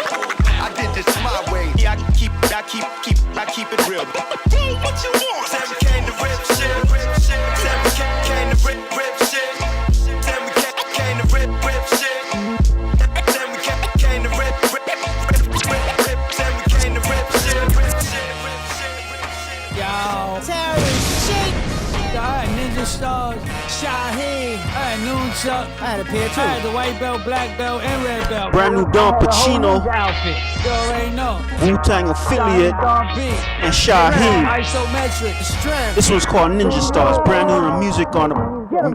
I did this my way. I keep it real. What you want? Sam came to rip shit. Sam came to rip shit. Sam came to rip shit. Sam came to rip. Sam came to rip shit. Yo, Terry, shit. I had Ninja Stars, Shaheed, I had Noon Chuck, I had a pair too. I had the white belt, black belt, and red belt. Brand new Don Pacino, You already know. Wu-Tang affiliate, and Shaheed. Isometric, strength. This one's called Ninja Stars. Brand new music on the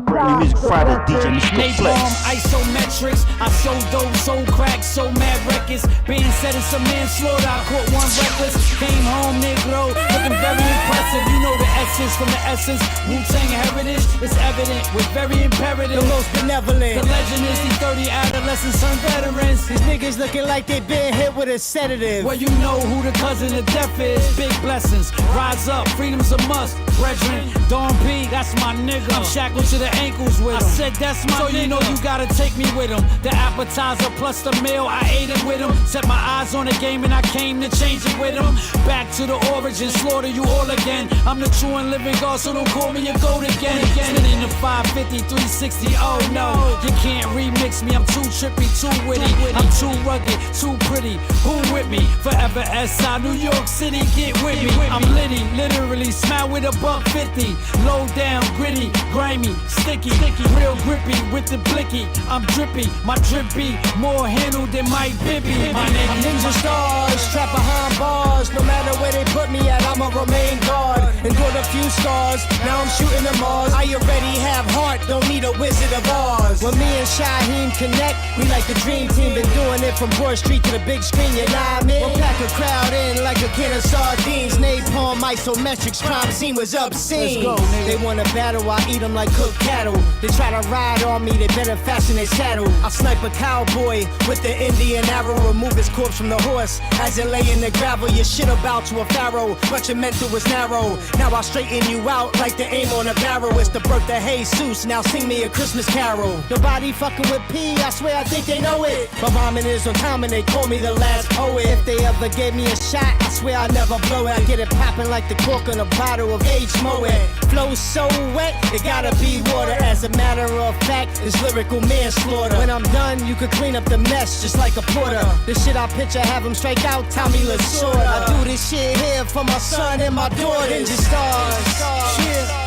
Brand New Music Friday. DJ Mr. Flex. Isometrics, I sold dope, sold crack, so mad records. Being said it's a manslaughter, I caught one reckless. Came home, Negro, looking very impressive. You know the essence from the essence. Wu-Tang heritage is evident, with very imperative. The most benevolent. The legend is these 30 adolescents turned veterans. These niggas looking like they been hit with a sedative. Well, you know who the cousin of death is. Big blessings, rise up, freedom's a must. Brethren, Don P, that's my nigga. I'm shackled to the ankles with him. I said that's my nigga. So you know you gotta take me with him. The appetizer plus the meal, I ate it with him. Set my eyes on the game and I came to change it with him. Back to the origin, slaughter you all again. I'm the true and living God, so don't call me a goat again. Spinning the 550, 360, oh no. You can't remix me, I'm too trippy, too witty. I'm too rugged, too pretty. Who with me? Forever SI, New York City, get with me. I'm litty, literally, smile with a $150. Low down, gritty, grimy, sticky, real grippy with the blicky. I'm drippy, my drip be more handled than my bibby. My name I'm Ninja Stars, trapped behind bars. No matter where they put me at, I'ma remain guard. Endured a few scars, now I'm shooting the Mars. I already have heart, don't need a Wizard of Oz. When me and Shaheem connect, we like the dream team. Been doing it from Broad Street to the big screen, you know what I mean? We'll pack a crowd in like a can of sardines. Napalm, isometrics, crime scene was obscene. Let's go, nigga. They wanna battle, I eat them like cooked cattle. They try to ride on me, they better fasten their saddle. I snipe a cowboy with the Indian arrow. Remove his corpse from the horse as it lay in the gravel. Your shit about to a pharaoh, but your mental was narrow. Now I straighten you out like the aim on a barrel. It's the birth of Jesus, now sing me a Christmas carol. Nobody fucking with P, I swear I think they know it. My rhyming is on time and they call me the last poet. If they ever gave me a shot, I swear I never blow it. I get it popping like the cork on a bottle of H Moet. Flow so wet, it gotta be water. As a matter of fact, it's lyrical manslaughter. When I'm done, you could clean up the mess just like a porter. The shit I picture, have them strike out Tommy Lasorda. I do this shit here for my son and my daughter. Ninja Stars,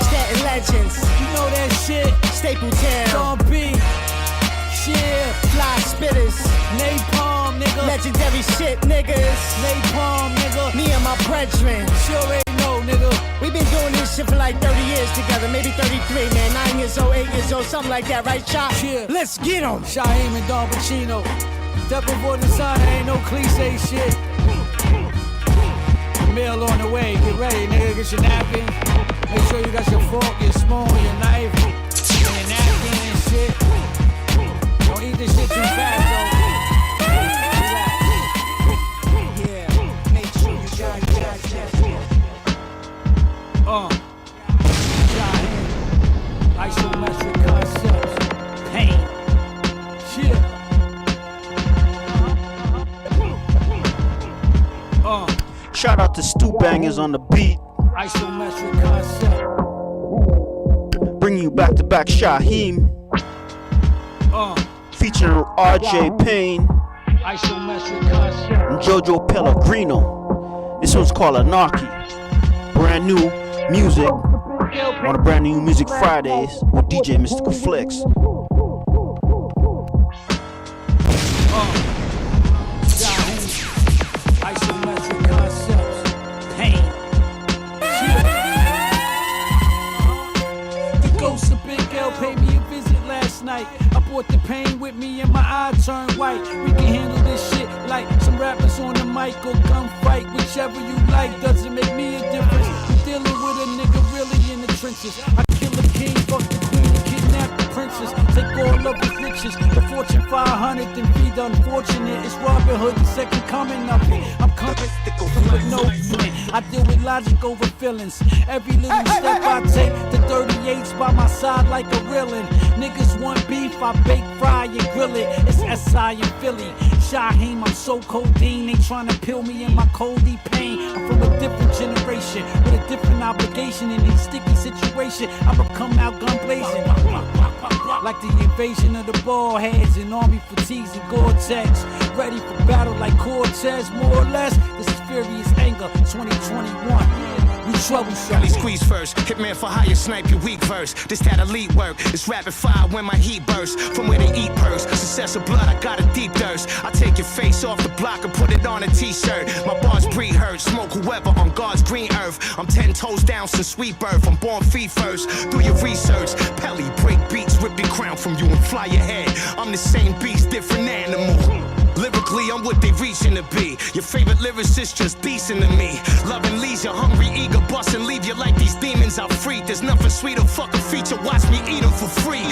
Staten Legends, You know that shit. Staple Town, Don P. Yeah. Fly Spitters, Napalm, nigga. legendary shit, niggas. Napalm, nigga. Me and my brethren, Sure already know, nigga. we been doing this shit for like 30 years together, maybe 33, man. 9 years old, 8 years old, something like that, right, Chop? Yeah. Let's get 'em. Shaheem and Don Pacino. Step before the sun, ain't no cliche shit. The meal on the way, get ready, nigga. Get your napkin. Make sure you got your fork, your spoon, your knife, and your napkin and shit. Don't eat this shit too fast, though. Yeah, make sure you got to Stu Bangers on the beat. Isometric concept. Bringing you back to back Shaheem. Featuring RJ Payne. Isometric concept. And Jojo Pellegrino. This one's called Anarchy. Brand new music on the Brand New Music Fridays with DJ Mystical Flex. Isometric concepts. Pain. The ghost of Big L paid me a visit last night. I brought the pain with me and my eye turned white. We can handle this shit like some rappers on the mic or gunfight, whichever you like. Doesn't make me a difference. I'm dealing with a nigga really in the trenches. I kill a king, fuck the queen, and kidnap the princess. Take all of his riches, the Fortune 500, then feed the unfortunate. It's Robin Hood, the second coming of it. I'm coming with no flint. I deal with logic over feelings. Every little step I take, the 38's by my side like a reeling. Niggas want beef, I bake, fry, and grill it. It's SI in Philly. Shaheem, I'm so codeine. They tryna pill me in my coldie pain. I'm from a different generation with a different obligation in these sticky situations. I'ma come out gun blazing. Like the invasion of the ball heads and army fatigues and Gore-Tex. Ready for battle like Cortez, more or less. This is furious anger, 2021. We troublesome. Belly squeeze first, hitman for hire, snipe your weak verse. This that elite work, it's rapid fire when my heat bursts. From where they eat purse, success of blood, I got a deep thirst. I take your face off the block and put it on a t-shirt. My bars breed hurt, smoke whoever on God's green earth. I'm 10 toes down since sweet birth, I'm born feet first. Do your research, Pelly, break beats, rip your crown from you and fly your head. I'm the same beast, different animal. Lyrically, I'm what they reaching to be. Your favorite lyricist just decent to me. Loving leisure, hungry, eager, bust and leave you like these demons out free. There's nothing sweeter, fucking feature. Watch me eat them for free.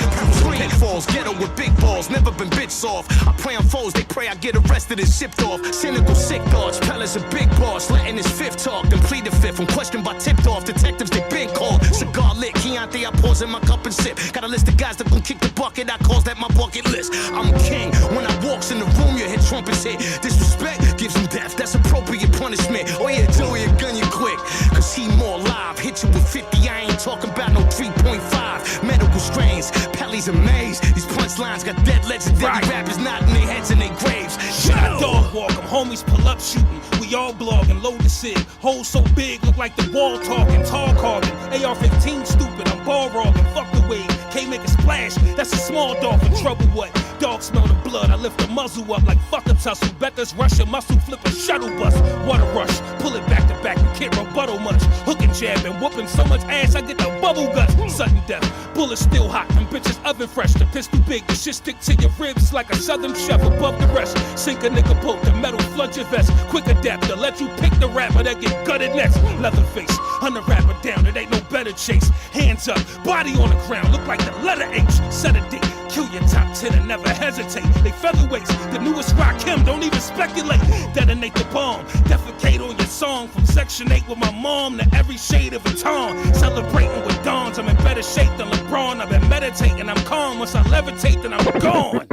Pitfalls, ghetto with big balls, never been bitch soft. I pray on foes, they pray I get arrested and shipped off. Cynical, sick thoughts, Pella's a big boss, letting his fifth talk, then plead the fifth. I'm questioned by tipped off, detectives they been called. Cigar lit, Chianti, I pause in my cup and sip. Got a list of guys that gon' kick the bucket, I calls that my bucket list. I'm a king, when I walks in the room, you hear trumpets hit. Disrespect gives him death, that's appropriate punishment. Oh yeah, Joey, a gun you quick, cause he more live. Hit you with 50, I ain't talking about no 3.5. Medical strains, Pelly's amazed. These punchlines got dead legendary rappers nodding their heads in their graves. I dog walk 'em, homies pull up shooting. We all blogging, load the sig. Holes so big, look like the wall talking. Tall carving, AR-15 stupid, I'm ball rogging. Fuck the wave, can't make a splash. That's a small dog in trouble. What? Dog smell the blood, I lift the muzzle up like fuck a tussle. Bet this Russian muscle flip a shuttle bus. Water rush, pull it back to back, you can't rebuttal much. Hook and jab and whooping so much ass, I get the bubble guts. Sudden death, bullets still hot, them bitches oven fresh. The pistol big, the shit stick to your ribs like a southern chef above the rest. Sink a nigga boat, the metal flood your vest. Quick adapt to let you pick the rapper that get gutted next. Leatherface, hunt the rapper down, it ain't no better chase. Hands up, body on the ground, look like the letter H. Set a date, kill your top 10 and never hesitate. They featherweights, the newest Rakim, don't even speculate. Detonate the bomb, defecate on your song. From Section 8 with my mom to every shade of a tone. Celebrating with dawns, I'm in better shape than LeBron. I've been meditating, I'm calm. Once I levitate, then I'm gone.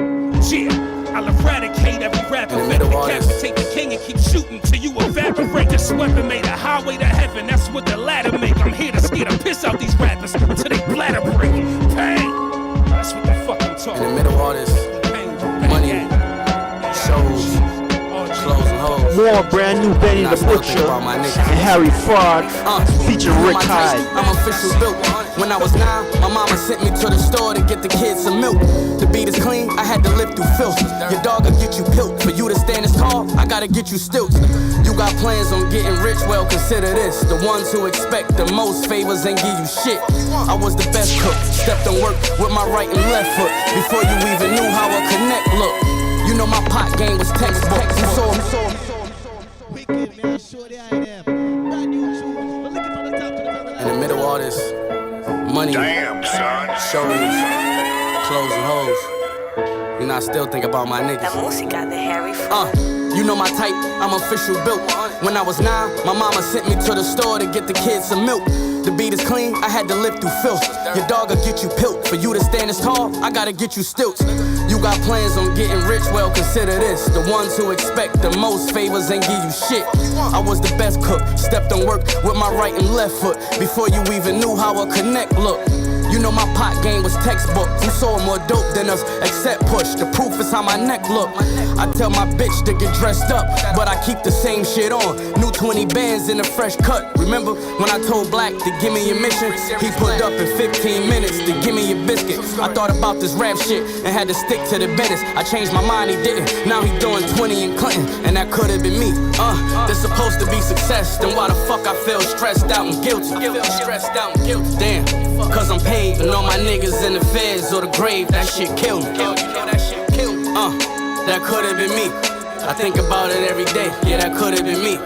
Yeah, I'll eradicate every rapper. Decapitate the king and keep shooting till you evaporate. This weapon made a highway to heaven, that's what the ladder make. I'm here to scare the piss out these rappers until they bladder break. Pain, that's what the fuck I'm talking. In the middle of this, money, shows, clothes and hoes. More brand new Benny the Butcher and Harry Fraud featuring Rick Hyde. I'm official built. When I was 9, my mama sent me to the store to get the kids some milk. To beat us clean, I had to live through filth. Your dog will get you pilt. For you to stand as tall, I gotta get you stilts. You got plans on getting rich, well consider this. The ones who expect the most favors ain't give you shit. I was the best cook, stepped on work with my right and left foot. Before you even knew how a connect look. You know my pot game was textbook. You saw him. In the middle of all this, money, shows, clothes and hoes. You know I still think about my niggas. La música de Harry Fraud. You know my type, I'm official built. When I was 9, my mama sent me to the store to get the kids some milk. The beat is clean, I had to live through filth. Your dog'll get you pilt. For you to stand as tall, I gotta get you stilts. You got plans on getting rich, well consider this. The ones who expect the most favors ain't give you shit. I was the best cook, stepped on work with my right and left foot. Before you even knew how a connect looked. You know my pot game was textbook. Who sold more dope than us, except push. The proof is how my neck look. I tell my bitch to get dressed up, but I keep the same shit on. New 20 bands in a fresh cut. Remember when I told Black to give me your mission? He pulled up in 15 minutes to give me your biscuit. I thought about this rap shit and had to stick to the business. I changed my mind, he didn't. Now he doing 20 in Clinton, and that could've been me. This supposed to be success, then why the fuck I feel stressed out and guilty? Damn, cause I'm paid. And all my niggas in the feds or the grave, that shit killed me. That could've been me. I think about it every day. Yeah, that could've been me.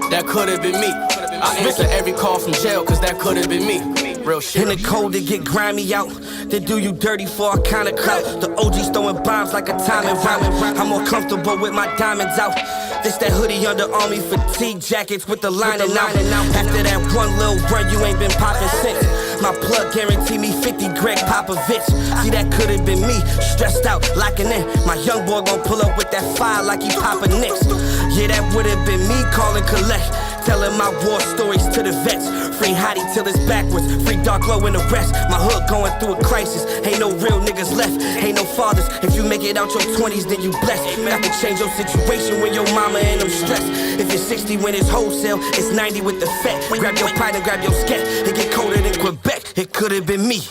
That could've been me. I answer every call from jail, cause that could've been me. Real shit. In the cold, they get grimy out. They do you dirty for a kind of crowd. The OG's throwing bombs like a timing round. I'm more comfortable with my diamonds out. This that hoodie under army fatigue jackets with the lining out. After that one little run, you ain't been popping since. My plug guarantee me 50 Greg Popovich. See, that could've been me, stressed out, locking in. My young boy gon' pull up with that fire like he poppin' nicks. Yeah, that would've been me calling collect. Telling my war stories to the vets. Free Hottie till it's backwards. Free Dark Low and the rest. My hood going through a crisis. Ain't no real niggas left. Ain't no fathers. If you make it out your 20s, then you blessed. I can change your situation when your mama ain't no stress. If it's 60 when it's wholesale, it's 90 with the fat. Grab your pint and grab your scat. It get colder than Quebec. It could've been me.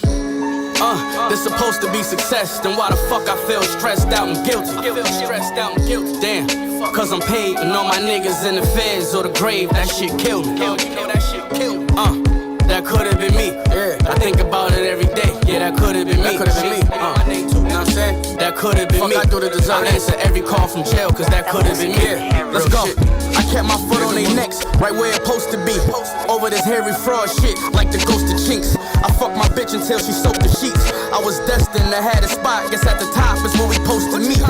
This supposed to be success, then why the fuck I feel stressed out and guilty? Damn, cause I'm paid and all my niggas in the feds or the grave, that shit killed me. That could've been me. I think about it every day. Yeah, that could've been me. You know what I'm saying? That could've been me. I answer every call from jail, cause that could've been me. Let's go. I kept my foot on their necks, right where it's supposed to be. Over this hairy fraud shit, like the ghost of chinks. I fucked my bitch until she soaked the sheets. I was destined to have a spot, guess at the top is where we supposed to meet.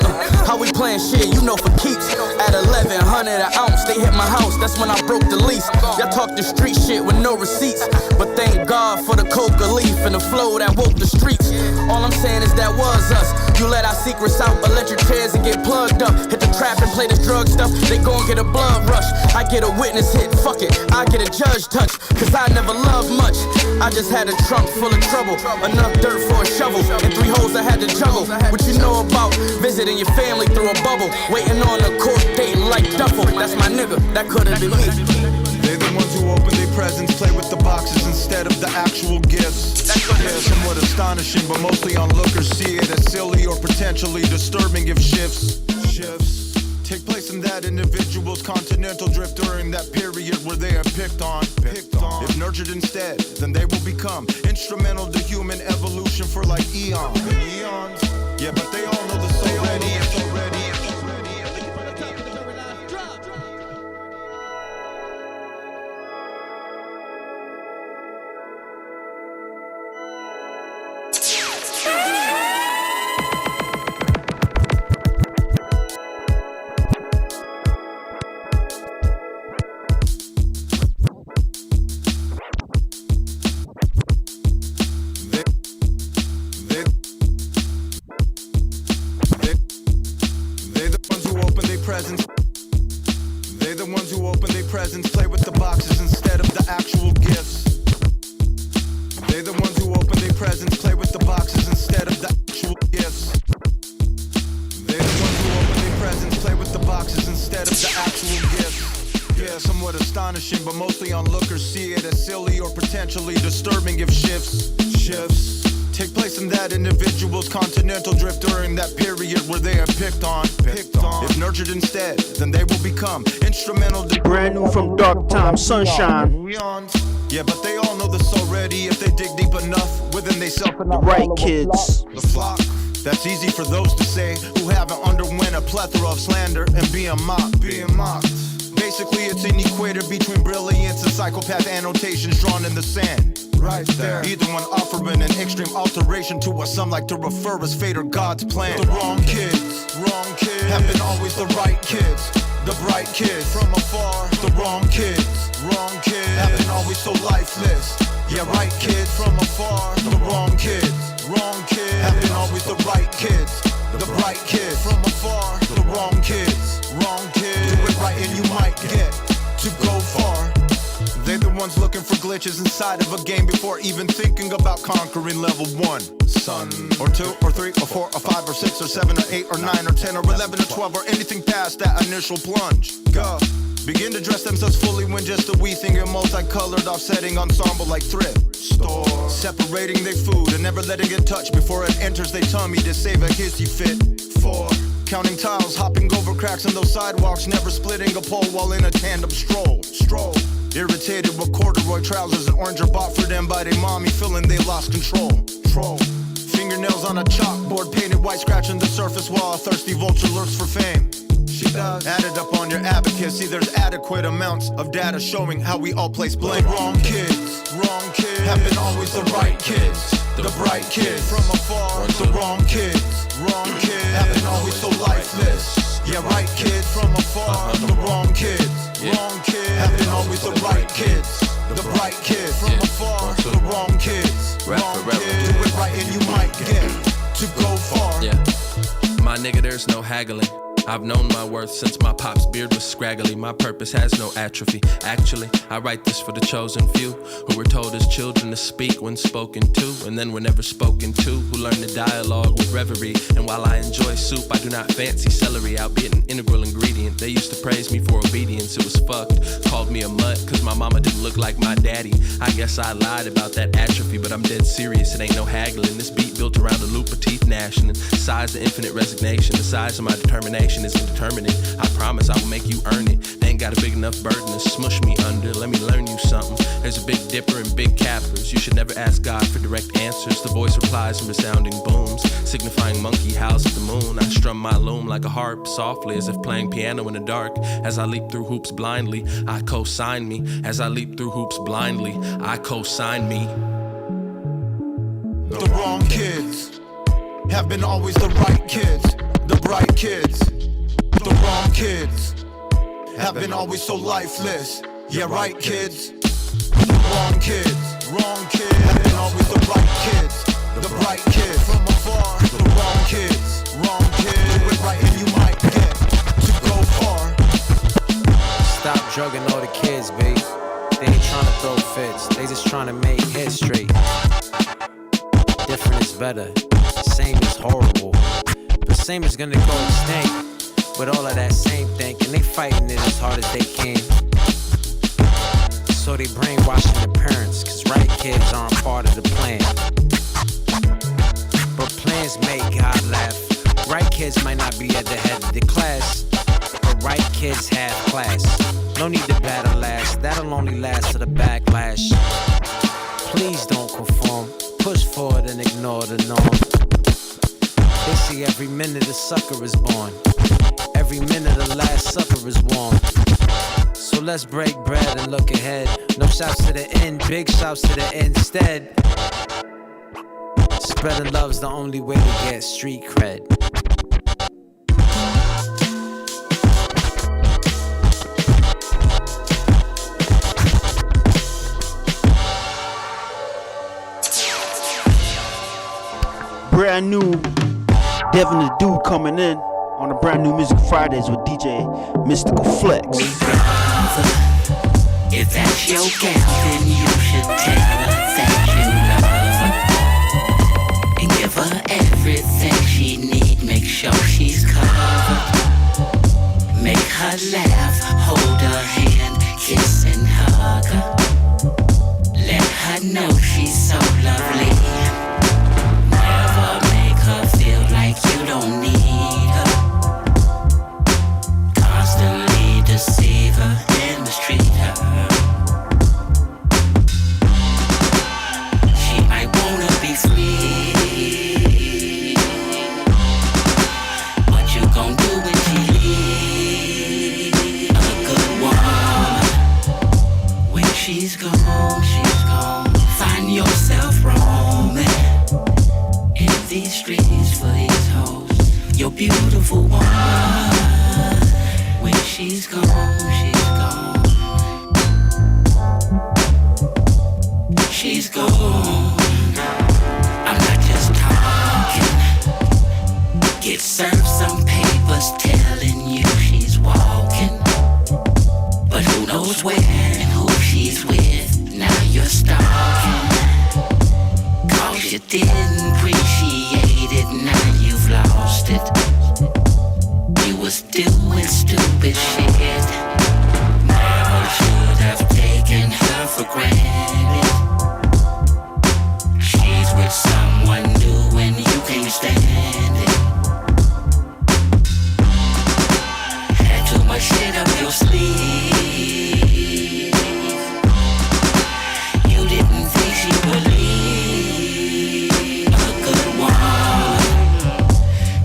How we playing shit, you know for keeps. At 1100 an ounce, they hit my house, that's when I broke the lease. Y'all talk the street shit with no receipts, but thank God for the coca leaf and the flow that woke the streets. All I'm saying is that was us. You let our secrets out, electric chairs and get plugged up. Hit the trap and play this drug stuff, they gon' get a blood rush. I get a witness hit, fuck it, I get a judge touch. Cause I never loved much, I just had a trunk full of trouble. Enough dirt for a shovel, and 3 holes I had to juggle. What you know about visiting your family through a bubble, waiting on a court date like Duffel. That's my nigga, that could've been me. They're the ones who open their presents, play with the boxes instead of the actual gifts. Yeah, somewhat astonishing, but mostly onlookers see it as silly or potentially disturbing if shifts take place in that individual's continental drift during that period where they are picked on. If nurtured instead, then they will become instrumental to human evolution for like eons. Yeah, but they all know the soul already. But mostly onlookers see it as silly or potentially disturbing if shifts take place in that individual's continental drift during that period where they are picked on. If nurtured instead, then they will become instrumental to brand new from Dark Time Sunshine. Yeah, but they all know this already if they dig deep enough within they self and the right kids. The flock. That's easy for those to say who haven't underwent a plethora of slander and being mocked. Basically, it's an equator between brilliance and psychopath annotations drawn in the sand. Right there. Either one offering an extreme alteration to what some like to refer as fate or God's plan. The wrong kids have been always the right kids. the bright kids. From afar, the wrong kids. Wrong kids, have been always so lifeless. Yeah, right kids. From afar, the wrong kids. Wrong kids, have been always the right kids. The bright kids. From afar, the wrong kids. Wrong kids, do it right and you might get to go far. They're the ones looking for glitches inside of a game before even thinking about conquering level 1. Son, or 2, or 3, or 4, or 5, or 6, or 7, or 8, or 9, or 10, or 11, or 12, or anything past that initial plunge. Go. Begin to dress themselves fully when just a wee thing in multicolored offsetting ensemble like thrift store. Separating their food and never letting it touch before it enters their tummy to save a hissy fit. 4. Counting tiles, hopping over cracks on those sidewalks, never splitting a pole while in a tandem stroll. Irritated with corduroy trousers and orange are bought for them by their mommy, feeling they lost control. Fingernails on a chalkboard, painted white, scratching the surface while a thirsty vulture lurks for fame. She does. Added up on your abacus, see there's adequate amounts of data showing how we all place blame. Wrong kids have been always the right kids. The bright kids from afar, the wrong kids. Wrong kids have been always so lifeless. Yeah, right kids from afar, the wrong kids. Wrong kids have been always the right kids. The bright kids from afar, the wrong kids. Wrong kids, do it right and you might get to go far. Yeah, my nigga, there's no haggling. I've known my worth since my pop's beard was scraggly. My purpose has no atrophy. Actually, I write this for the chosen few who were told as children to speak when spoken to, and then were never spoken to, who learned the dialogue with reverie. And while I enjoy soup, I do not fancy celery, albeit an integral ingredient. They used to praise me for obedience, it was fucked. Called me a mutt, cause my mama didn't look like my daddy. I guess I lied about that atrophy, but I'm dead serious, it ain't no haggling. This beat built around a loop of teeth gnashing, and size of infinite resignation. The size of my determination is indeterminate. I promise I will make you earn it. They ain't got a big enough burden to smush me under. Let me learn you something. There's a big dipper and big cappers. You should never ask God for direct answers. The voice replies in resounding booms, signifying monkey howls at the moon. I strum my loom like a harp, softly as if playing piano in the dark. As I leap through hoops blindly, I co-sign me. As I leap through hoops blindly, I co-sign me. The wrong kids have been always the right kids. The bright kids. The wrong kids have been always so lifeless. Yeah, right kids. The wrong kids have been always the right kids. The bright kids from afar. The wrong kids do it right and you might get to go far. Stop drugging all the kids, babe. They ain't trying to throw fits. They just trying to make history. Different is better. Same is horrible. But same is gonna go extinct. With all of that same thinking, they fighting it as hard as they can. So they brainwashing the parents, cause right kids aren't part of the plan. But plans make God laugh. Right kids might not be at the head of the class, but right kids have class. No need to battle last, that'll only last to the backlash. Please don't conform, push forward and ignore the norm. They say every minute a sucker is born. Every minute the last supper is warm. So let's break bread and look ahead. No shouts to the end, big shouts to the end instead. Spreading love's the only way to get street cred. Brand new Devin the Dude coming in on a brand new Music Fridays with DJ Mystical Flex. If that's your gal, then you should tell her that you love her and give her everything she needs. Make sure she's covered. Make her laugh, hold her hand, kiss and hug her. Let her know she's so lovely. Never make her feel like you don't need her. Constantly deceive her and mistreat her. She might wanna be free. What you gon' do when she leaves? A good woman. When she's gone, she's gone. Find yourself roaming in these streets for these hoes. You're beautiful woman. When she's gone, she's gone. She's gone. I'm not just talking. Get served some papers telling you she's walking. But who knows where and who she's with? Now you're stalking. Cause you didn't appreciate it, now you've lost it. You was doing stupid shit. Never should have taken her for granted. She's with someone new and you can't stand it. Had too much shit up your sleeve. You didn't think she would leave a good one.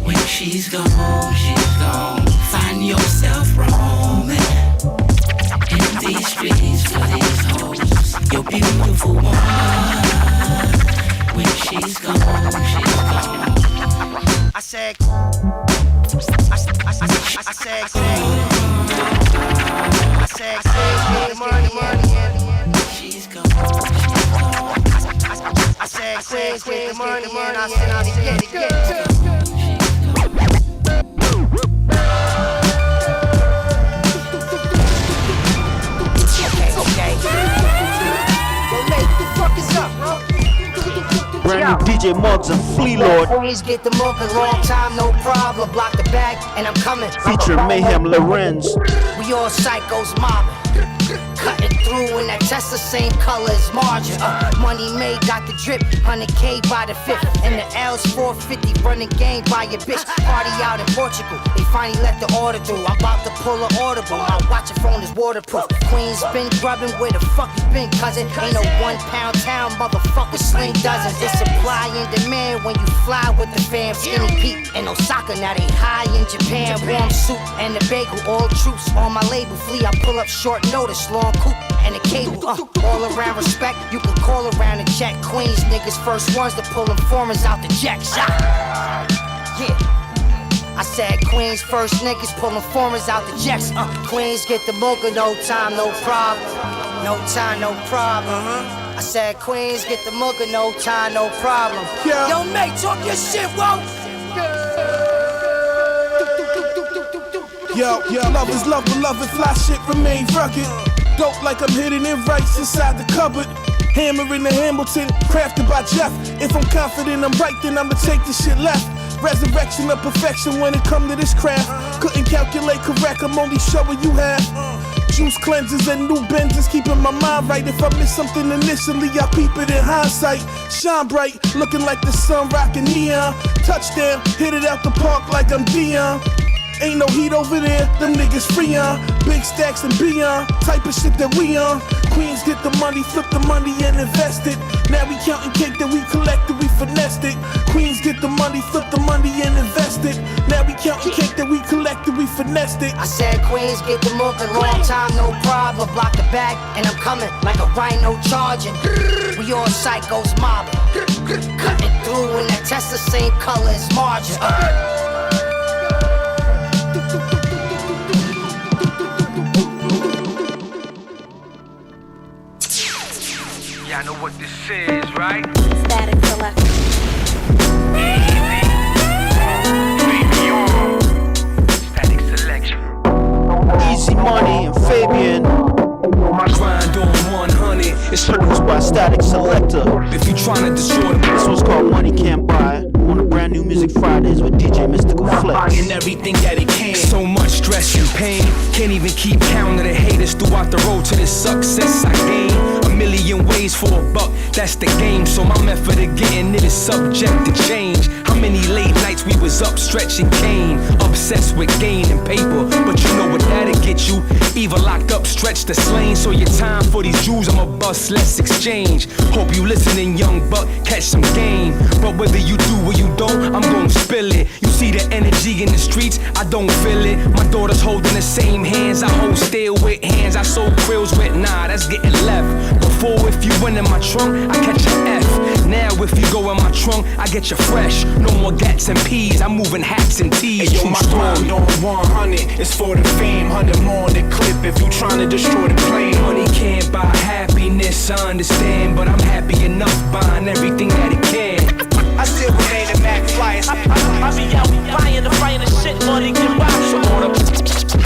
When she's gone, she's gone. Find yourself roaming in these streets for these hoes. You're beautiful woman. When she's gone, she's gone. I said, money. She's gone. I said, quit money, and I said, I'll get it. Okay. Yo, mate, the fuck is up, bro? Brand new DJ Muggs and Flea Lord. Always get the milk a long time, no problem. Block the bag, and I'm coming. Featuring Mayhem Lorenz. We all psychos mobbing. Cutting through and that test the same color as margin. Money made, got the drip, 100K by the fifth. And the L's 450, running game by your bitch. Party out in Portugal, they finally let the order through. I'm about to pull an audible, my watch phone is waterproof. Queens been grubbing, where the fuck you been, cousin? Ain't no 1 pound town, motherfucker, sling dozens. It's supply and demand when you fly with the fam. Skinny Pete in Osaka, now they high in Japan. Warm soup and the bagel, all troops on my label. Flea, I pull up short notice, long coupe and a cable. All around respect, you can call around and check. Queens niggas first ones to pull them foreigners out the jacks. Yeah. I said Queens first niggas pulling foreigners out the jacks. Queens get the mocha, no time, no problem. No time, no problem. I said Queens get the mocha, no time, no problem. Yo, mate, talk your shit, whoa. Yo, love is love, but love and fly shit remain rugged. Dope like I'm hitting it right inside the cupboard. Hammering the Hamilton, crafted by Jeff. If I'm confident I'm right, then I'ma take the shit left. Resurrection of perfection when it come to this craft. Couldn't calculate correct, I'm only showing you half. Juice cleanses and new benders, keeping my mind right. If I miss something initially, I peep it in hindsight. Shine bright, looking like the sun rocking neon. Touchdown, hit it out the park like I'm Dion. Ain't no heat over there, them niggas free on. Big stacks and beyond, type of shit that we on. Queens get the money, flip the money and invest it. Now we counting cake that we collected, we finessed it. Queens get the money, flip the money and invest it. Now we counting cake that we collected, we finessed it. I said Queens get the milk a long time, no problem. Block the bag and I'm coming like a rhino charging. We all psychos mobbing. Cutting through and that test the same color as margin. Y'all know what this is, right? Static Selection. Static Selection. Easy Money and Fabian. My grind on 100. It's produced by Static Selector. If you tryna destroy the This one's called Money Can't Buy. On the brand new Music Fridays with DJ Mystical Flex. Buying everything that it can. So much stress and pain. Can't even keep count of the haters throughout the road to this success I gain. A million ways for a buck, that's the game. So my method of getting it is subject to change. How many late nights we was up stretching cane, obsessed with gain and paper. But you know what that'll get you. Either locked up, stretched the slain. So your time for these Jews, I'ma bust, let's exchange. Hope you listening, young buck, catch some game. But whether you do or you don't, I'm gon' spill it. You see the energy in the streets, I don't feel it. My daughter's holding the same hands I hold still with hands I sold krills with. Nah, that's getting left. Before, if you went in my trunk, I catch an F. Now if you go in my trunk, I get you fresh. No more gats and peas, I'm moving hats and tees. Hey, yo, my grind on 100, it's for the fame. 100 more on the clip if you tryna destroy the plane. Money can't buy happiness, I understand, but I'm happy enough buying everything that it can. I still remain a Mac flyer. I be out buying the finest shit, money can buy. So all the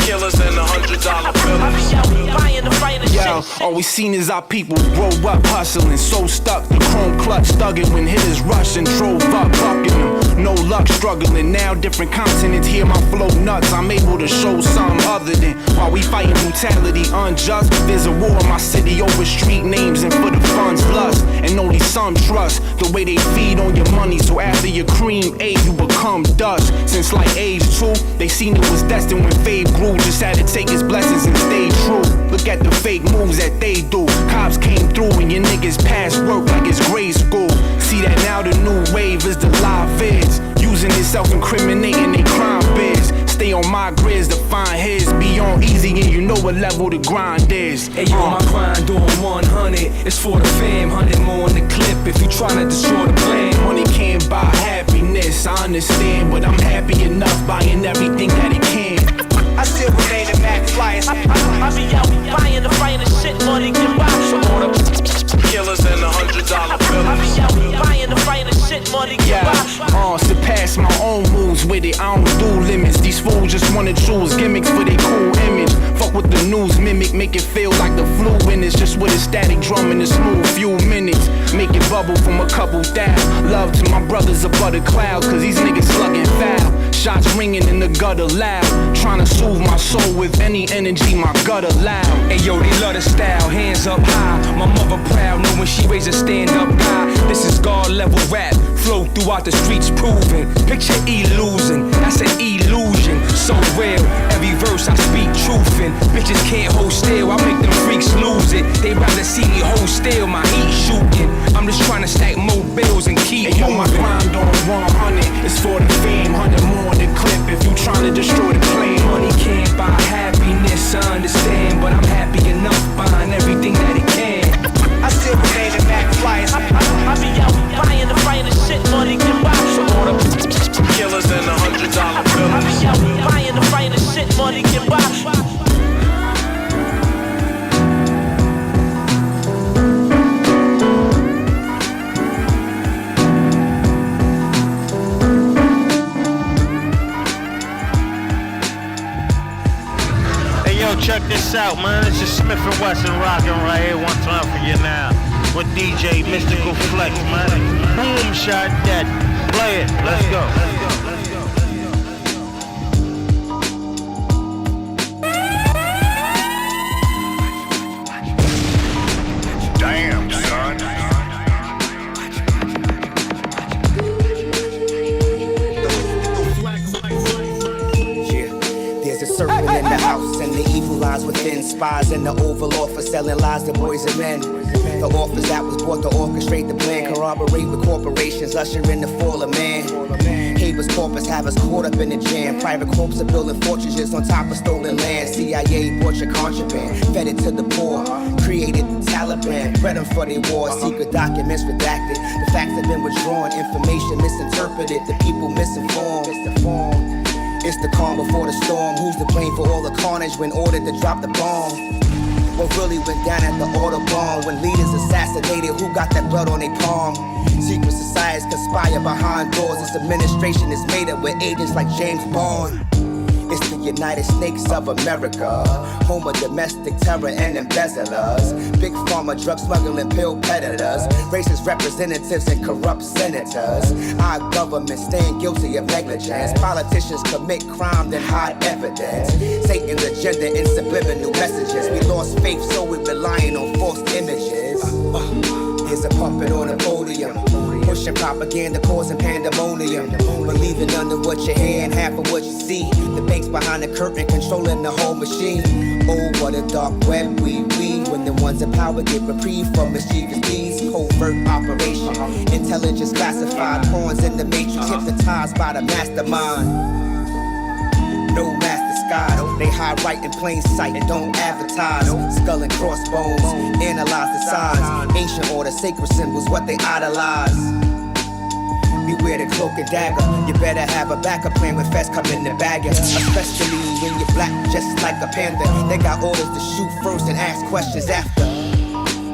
killers and the $100 bills. I be out buying the finest shit. Yo, all we seen is our people grow up hustling, so stuck. The chrome clutch thugging when hitters rushed and drove up, bucking them. No luck struggling, now different continents. Hear my flow nuts, I'm able to show something other than while we fighting brutality unjust. There's a war in my city over street names and for the funds lust. And only some trust the way they feed on your money. So after your cream ate, you become dust. Since like age 2, they seen it was destined when Fave grew. Just had to take his blessings and stay true. Look at the fake moves that they do. Cops came through and your niggas pass work like it's grade school. See that now the new wave is the live vids. Using it self-incriminating they crime biz. Stay on my grids to find his. Be on easy and you know what level the grind is. Hey yo, my grind on 100, it's for the fam. 100 more on the clip if you tryna destroy the plan. Money can't buy happiness, I understand, but I'm happy enough buying everything that it can. I still remain a Mac flyer. I be out buying the finest shit, money can buy. So all the killers and the $100 bills. I be out buying the finest shit, money can buy. Surpass my own moves with it, I don't do limits. These fools just wanna choose gimmicks for their cool image. Fuck with the news mimic, make it feel like the flu when it's just with a static drum in a smooth few minutes. Make it bubble from a couple thou. Love to my brothers above the clouds, cause these niggas slugging foul. Shots ringing in the gutter loud. Tryna soothe my soul with any energy my gut allowed. Hey yo, they love the style, hands up high. My mother proud, know when she raised a stand-up guy. This is God level rap, flow throughout the streets proving. Picture illusion, that's an illusion. So real, every verse I speak truth in. Bitches can't hold still, I make them freaks lose it. They rather see me hold still, my heat shooting. I'm just trying to stack more bills and keep hey, yo, my grind on 100, it's for the fame. 100 more on the clip if you tryna destroy the plane. Money can't buy happiness, I understand, but I'm happy enough buying everything that it can. I still remain a Mac flyer. I be out buying the finest shit, money can buy. So all the killers and the $100 bills. I be out buying the finest shit, money can buy. Check this out, man. This is Smith & Wesson rocking right here. One time for you now with DJ Mystical Flex, man. Boom shot dead. Play it. Let's go. Damn, son. There's a serpent in the house and the evil lies within. Spies in the Oval Office selling lies to boys and men. The office that was bought to orchestrate the plan. Corroborate with corporations, usher in the fall of man. Habeas corpus have us caught up in the jam. Private corps are building fortresses on top of stolen land. CIA bought your contraband, fed it to the poor. Created the Taliban, bred them for their war. Secret documents redacted. The facts have been withdrawn, information misinterpreted. The people misinformed. It's the calm before the storm. Who's to blame for all the carnage when ordered to drop the bomb? What really went down at the Autobahn? When leaders assassinated, who got that blood on their palm? Secret societies conspire behind doors. This administration is made up with agents like James Bond. It's the United States of America, home of domestic terror and embezzlers. Big pharma, drug smuggling, pill predators, racist representatives and corrupt senators. Our government stand guilty of negligence. Politicians commit crime, then hide evidence. Satan's agenda and subliminal messages. We lost faith, so we're relying on false images. There's a puppet on the podium, pushing propaganda, causing pandemonium. Believing none of what you hear and half of what you see. The banks behind the curtain controlling the whole machine. Oh, what a dark web we weave. When the ones in power get reprieve from mischievous deeds. Covert operation, intelligence classified. Pawns in the matrix, hypnotized by the mastermind. No mass disguise, they hide right in plain sight and don't advertise. Skull and crossbones, analyze the signs. Ancient order, sacred symbols, what they idolize. beware the cloak and dagger. You better have a backup plan when fast come in the bag. Especially when you're black, just like a panther. They got orders to shoot first and ask questions after.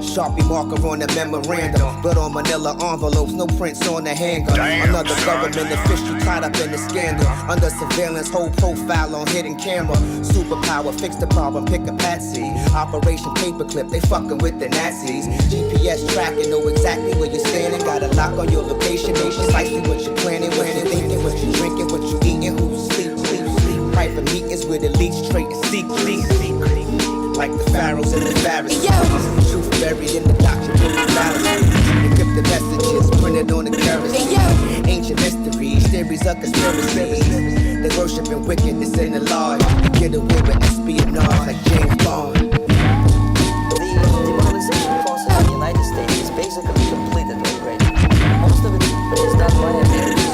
Sharpie marker on the memorandum, blood on manila envelopes, no prints on the handgun. Another government official caught up in the scandal. Under surveillance, whole profile on hidden camera. Superpower, fix the problem, pick a patsy. Operation Paperclip, they fucking with the Nazis. GPS tracking, know exactly where you're standing. Got a lock on your location, know precisely what you're planning, what you're thinking, what you're drinking, what you're eating, who you sleep. Private meetings with elites, straight and secret. Like the pharaohs and the Pharisees. Truth buried in the doctrine of the fallacies. Encrypted messages printed on the currency. Ancient mysteries, theories of conspiracies. They worshiping wickedness in the law. You get away with espionage like James Bond. The demonetization process in the United States is basically completed already. Most of it is done by Americans.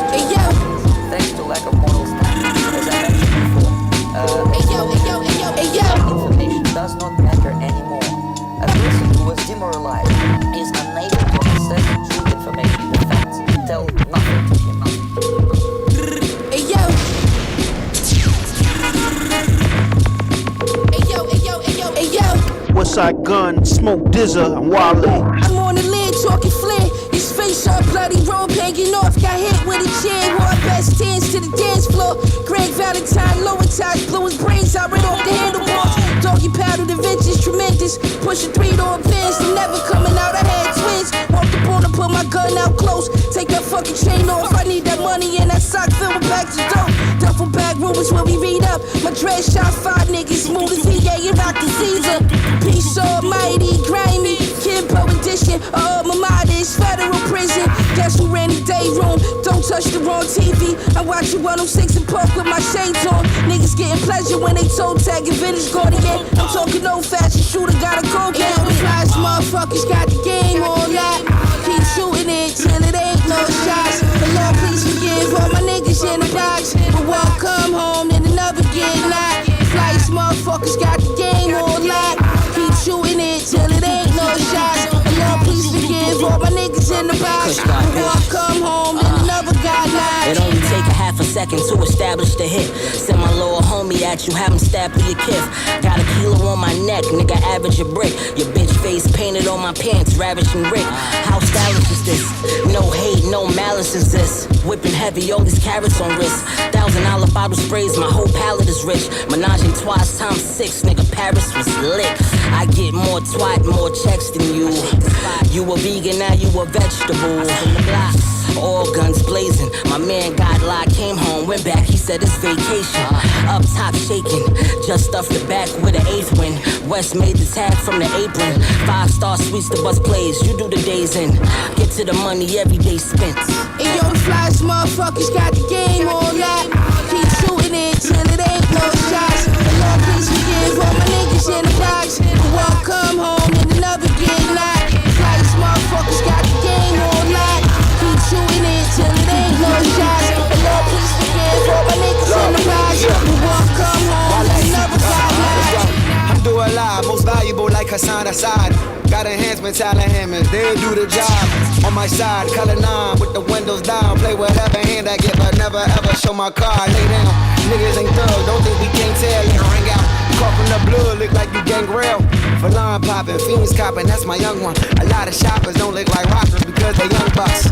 Thanks to lack of moral standards, as I mentioned before. Information does not matter anymore. A person who was demoralized is unable to access true information. The facts tell nothing to him. Westside Gun, Smoke Dizza, and Wale. I'm on the lid talking flair. His face all bloody, robe hanging off. Got hit with a chair. Wore best tens to the dance floor. Greg Valentine, lower ties, blew his brains out right off the handlebars. Doggy paddle, the vintage tremendous. Pushing 3-door pins, they never coming out. I had twins. Walked up on to put my gun out close. Take that fucking chain off. I need that money and that sock filled with bags of dope. Duffel bag rumors where we read up. My dress shot 5 niggas, smooth as VA and rock the Caesar. Peace almighty, grimy. Kimbo edition. My mind is federal prison. Guess who ran the day room? Don't touch the wrong TV. I watch you 106 and Park with my shades on. Niggas getting pleasure when they toe tag and vintage Cardigan. I'm talking old fashioned shooter, got a cold game. The flies motherfuckers got the game all night. Keep shooting it till it ain't no shots. The Lord please forgive all my niggas in the box. But one come home and another get knocked. Flies motherfuckers got the game all night. Keep shooting it till it ain't no shots. The Lord please forgive all my niggas in the box. But one come home and another got knocked. It only take a half a second to establish the hit. Send my little homie at you, have him stab through your kith. Got a kilo on my neck, nigga, average a brick. Your bitch face painted on my pants, ravishing Rick. How stylish is this? No hate, no malice is this. Whipping heavy, all these carrots on wrist. $1,000 bottle sprays, my whole palate is rich. Menage a trois times 6, nigga, Paris was lit. I get more twat, more checks than you. You a vegan, now you a vegetable. All guns blazing. My man got locked, came home, went back, he said it's vacation. Up top shaking, just stuffed the back with an 8th win. West made the tag from the apron. 5-star suites, the bus plays, you do the days in. Get to the money, every day spent. Hey yo, the flies motherfuckers got the game all night. Keep shooting it till it ain't no shots. The Lord please forgive all my niggas in the box. But one come home and another get knocked. The flies motherfuckers got the game all night. Keep shooting it till it ain't no shots. The Lord please forgive all my niggas in the box. But one come home and another got knocked. I'm doing live, most valuable like Hassan Assad. Got enhancement, talent hammers, they'll do the job. On my side, color 9 with the windows down. Play whatever hand I get, but never ever show my card. Lay down, niggas ain't thugs, don't think we can't tell. Let her ring out, coughing the blood, look like you gangrel. For line popping, fiends copping, that's my young one. A lot of shoppers don't look like rockers because they young bucks.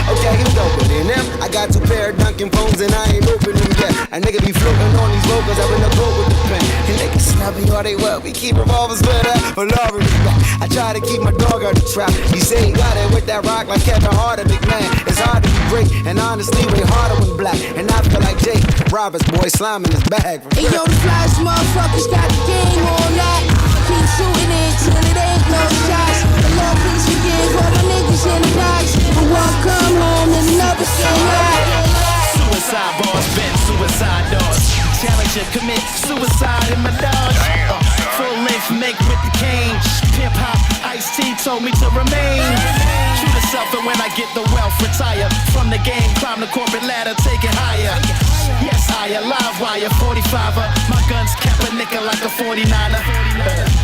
Okay, you doper than them. I got 2 pair of Dunkin' phones and I ain't open them yet. A nigga be floating on these vocals up in the boat with the pen. And they can snub me all they well. We keep revolvers for that, for love and respect. I try to keep my dog out the trap. He say he got it with that rock like Kevin Hart, a big man. It's hard to be great, and honestly, way harder when black. And I feel like Jake Roberts, boy, slime in his bag. Hey yo, the flies motherfuckers got the game all night. Keep shooting it till it ain't no shots. The Lord please forgive all my niggas in the box. But one come home and another get knocked. Suicide bars, bent suicide doors. Challenger commit suicide in my dogs. Full length make with the cane. Hip hop, Ice-T told me to remain. Shoot yourself and when I get the wealth, retire from the game, climb the corporate ladder, take it higher. Yes, I wire, live wire, 45er. My guns cap a nigga like a 49er.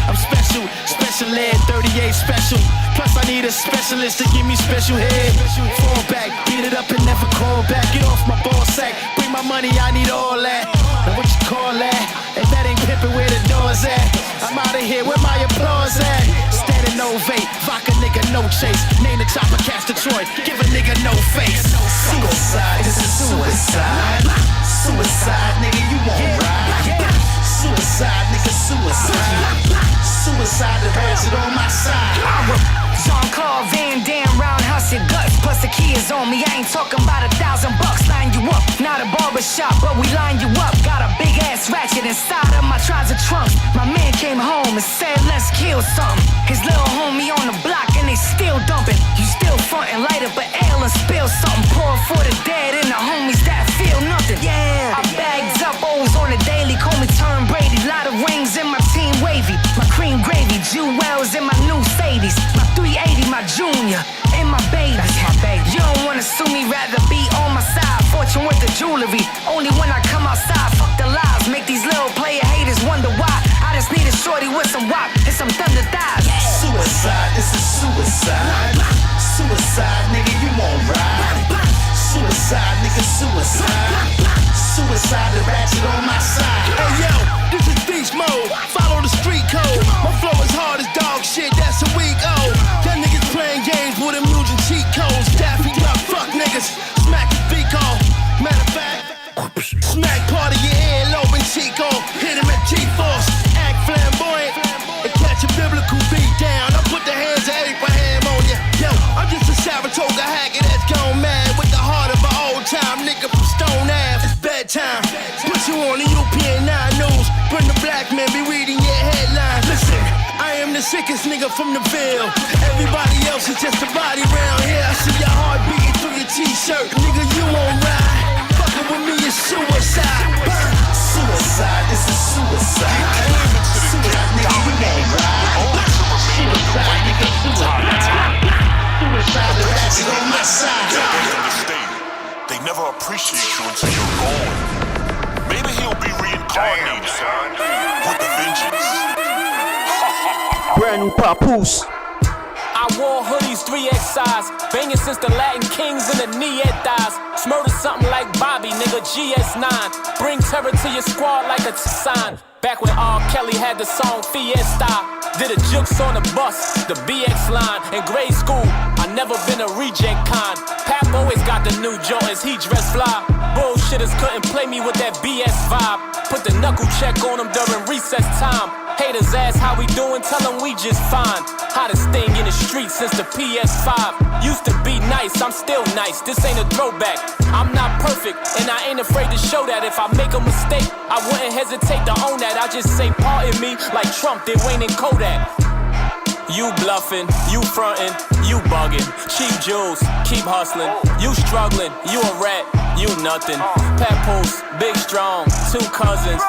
I'm special, special ed, 38 special. Plus I need a specialist to give me special head. Fall back, beat it up and never call back. Get off my ball sack, bring my money, I need all that. Now what you call that? If that ain't pimpin', where the doors at? I'm out of here, where my applause at? Stand and ovate, vodka nigga, no chase. Name the chopper, catch Detroit, give a nigga no face. Suicide, this is suicide. Suicide, nigga, you won't ride. Suicide, nigga, suicide. Suicide, the birds it on my side. Jean-Claude Van Damme, roundhouse your guts. Plus the key is on me, I ain't talking about $1,000. Line you up, not a barbershop, but we line you up. Got a big ass ratchet inside of my trouser trunks. My man came home and said, let's kill something. His little homie on the block and they still dumping. You still frontin', light up an ale and spill something. Pour for the dead and the homies that feel nothing. Yeah, I bagged up O's on the daily, call me Tom Brady. Lot of rings in my team wavy, my cream gravy, jewels in my new Sadies, my 380, my junior, and my baby. That's my baby. You don't wanna sue me, rather be on my side. Fortune with the jewelry, only when I come outside. Fuck the lies, make these little player haters wonder why. I just need a shorty with some wop and some thunder thighs. Suicide, this is suicide. Suicide, nigga, you won't ride. Suicide, nigga, suicide. Suicide, the ratchet on my side. Hey yo, this is beast mode. Follow the street code. My flow is hard as dog shit, that's a week old. Them niggas playing games with them using cheat codes. Daffy Duck, fuck niggas. Smack his beak off. Matter of fact, smack part of your earlobe and cheek off. Hit him at G-Force. Act flamboyant and catch a biblical beat down. I put the hands of Abraham on ya. Yo, I'm just a Saratoga hacker that's gone mad with the heart of an old time nigga from Stone Ave. It's bedtime. Put you on the UPN 9 News. Bring the black men be reading your headlines. Listen, I am the sickest nigga from the Ville. Everybody else is just a body round here. I see your heart beating through your t-shirt. Nigga, you won't ride. Fucking with me is suicide. Suicide, this is suicide. Suicide, nigga, you won't ride. Suicide, nigga, suicide. Suicide, the ratchet on my side. They understand. They never appreciate you until you're gone. Maybe he'll be reincarnated with a vengeance. Brand new papoose. I wore hoodies 3X size, banging since the Latin Kings in the Nietas. Smurder something like Bobby, nigga, GS9. Bring terror to your squad like a sign. Back when R. Kelly had the song Fiesta. Did a jukes on the bus, the BX line. In grade school, I never been a reject kind. Pap always got the new Jordans, he dressed fly. Bullshitters couldn't play me with that BS vibe. Put the knuckle check on them during recess time. Haters ask how we doing, tell them we just fine. Hottest thing in the street since the PS5. Used to be nice, I'm still nice, this ain't a throwback. I'm not perfect, and I ain't afraid to show that. If I make a mistake, I wouldn't hesitate to own that. I just say pardon me, like Trump did Wayne and Kodak. You bluffing, you frontin', you bugging. Cheap jewels, keep hustling. You struggling, you a rat, you nothing. Papoose, big strong, 2 cousins.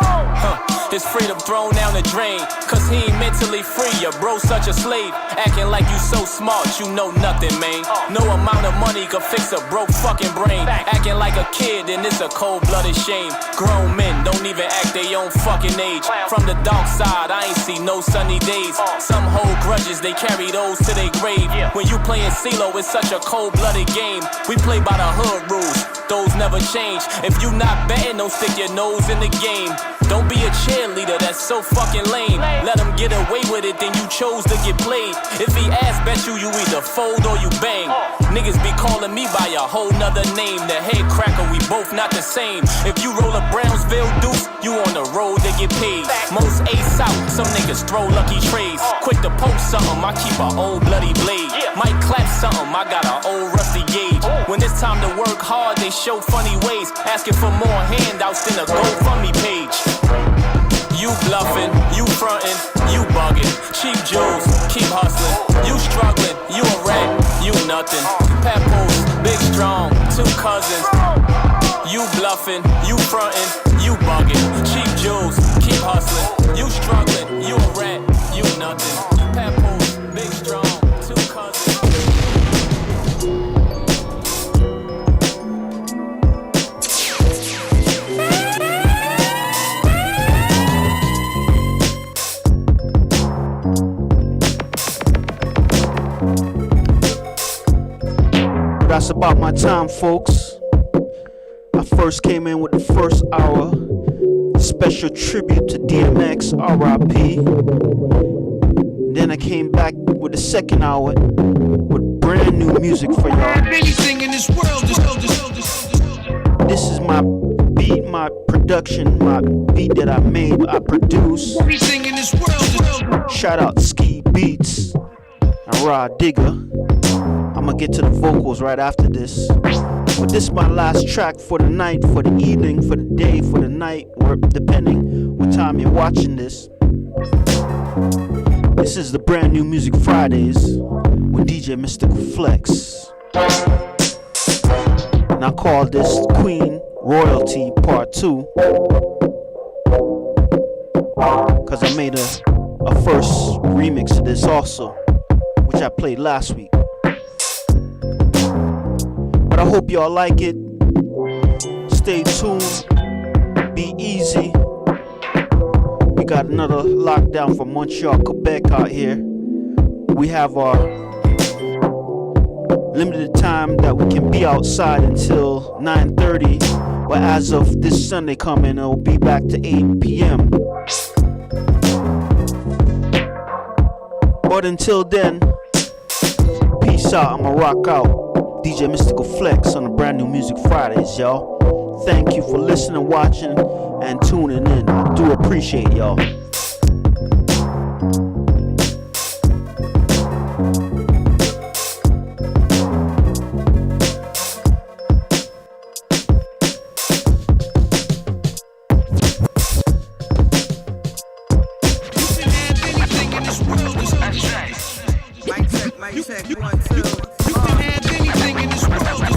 His freedom thrown down the drain, cause he ain't mentally free. Your bro such a slave, acting like you so smart, you know nothing, man. No amount of money could fix a broke fucking brain. Acting like a kid, and it's a cold-blooded shame. Grown men don't even act their own fucking age. From the dark side, I ain't see no sunny days. Some hold grudges, they carry those to their grave. When you playin' CeeLo, it's such a cold-blooded game. We play by the hood rules, those never change. If you not betting, don't stick your nose in the game. Don't be a cheerleader, that's so fucking lame. Let him get away with it, then you chose to get played. If he ass bet you, you either fold or you bang. Niggas be calling me by a whole nother name. The head cracker, we both not the same. If you roll a Brownsville deuce, you on the road to get paid. Most ace out, some niggas throw lucky trades. Quick to post something, I keep a old bloody blade. Might clap something, I got an old rusty gauge. When it's time to work hard, they show funny ways. Asking for more handouts than a GoFundMe page. You bluffing, you frontin', you bugging. Cheap jewels, keep hustling. You struggling, you a rat, you nothing. Papoose, big strong, 2 cousins. You bluffing, you frontin', you bugging. Cheap jewels, keep hustling. You struggling, you a rat, you nothing. Papoose, big strong, 2 cousins. that's about my time, folks. I first came in with the first hour, special tribute to DMX, R.I.P. Then I came back with the second hour with brand new music for y'all. Anything in this world This is my beat, my production, my beat that I made, I produce. Everything in this world Shout out Ski Beats and Raw Digger. I'ma get to the vocals right after this. But this is my last track for the night, for the evening, for the day, for the night, or depending what time you're watching this. This is the brand new Music Fridays with DJ Mystical Flex. And I call this Queen Royalty Part 2. Cause I made a first remix of this also, which I played last week. But I hope y'all like it. Stay tuned. Be easy. We got another lockdown from Montreal, Quebec out here. We have our limited time that we can be outside until 9:30. But as of this Sunday coming, it'll be back to 8 p.m. But until then, peace out. I'ma rock out. DJ Mystical Flex on the brand new Music Fridays, y'all. Thank you for listening, watching, and tuning in. I do appreciate y'all. Mic check, 1, 2. You can have anything in this world.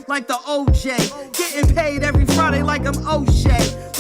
Like the OJ, getting paid every Friday like I'm O'Shea.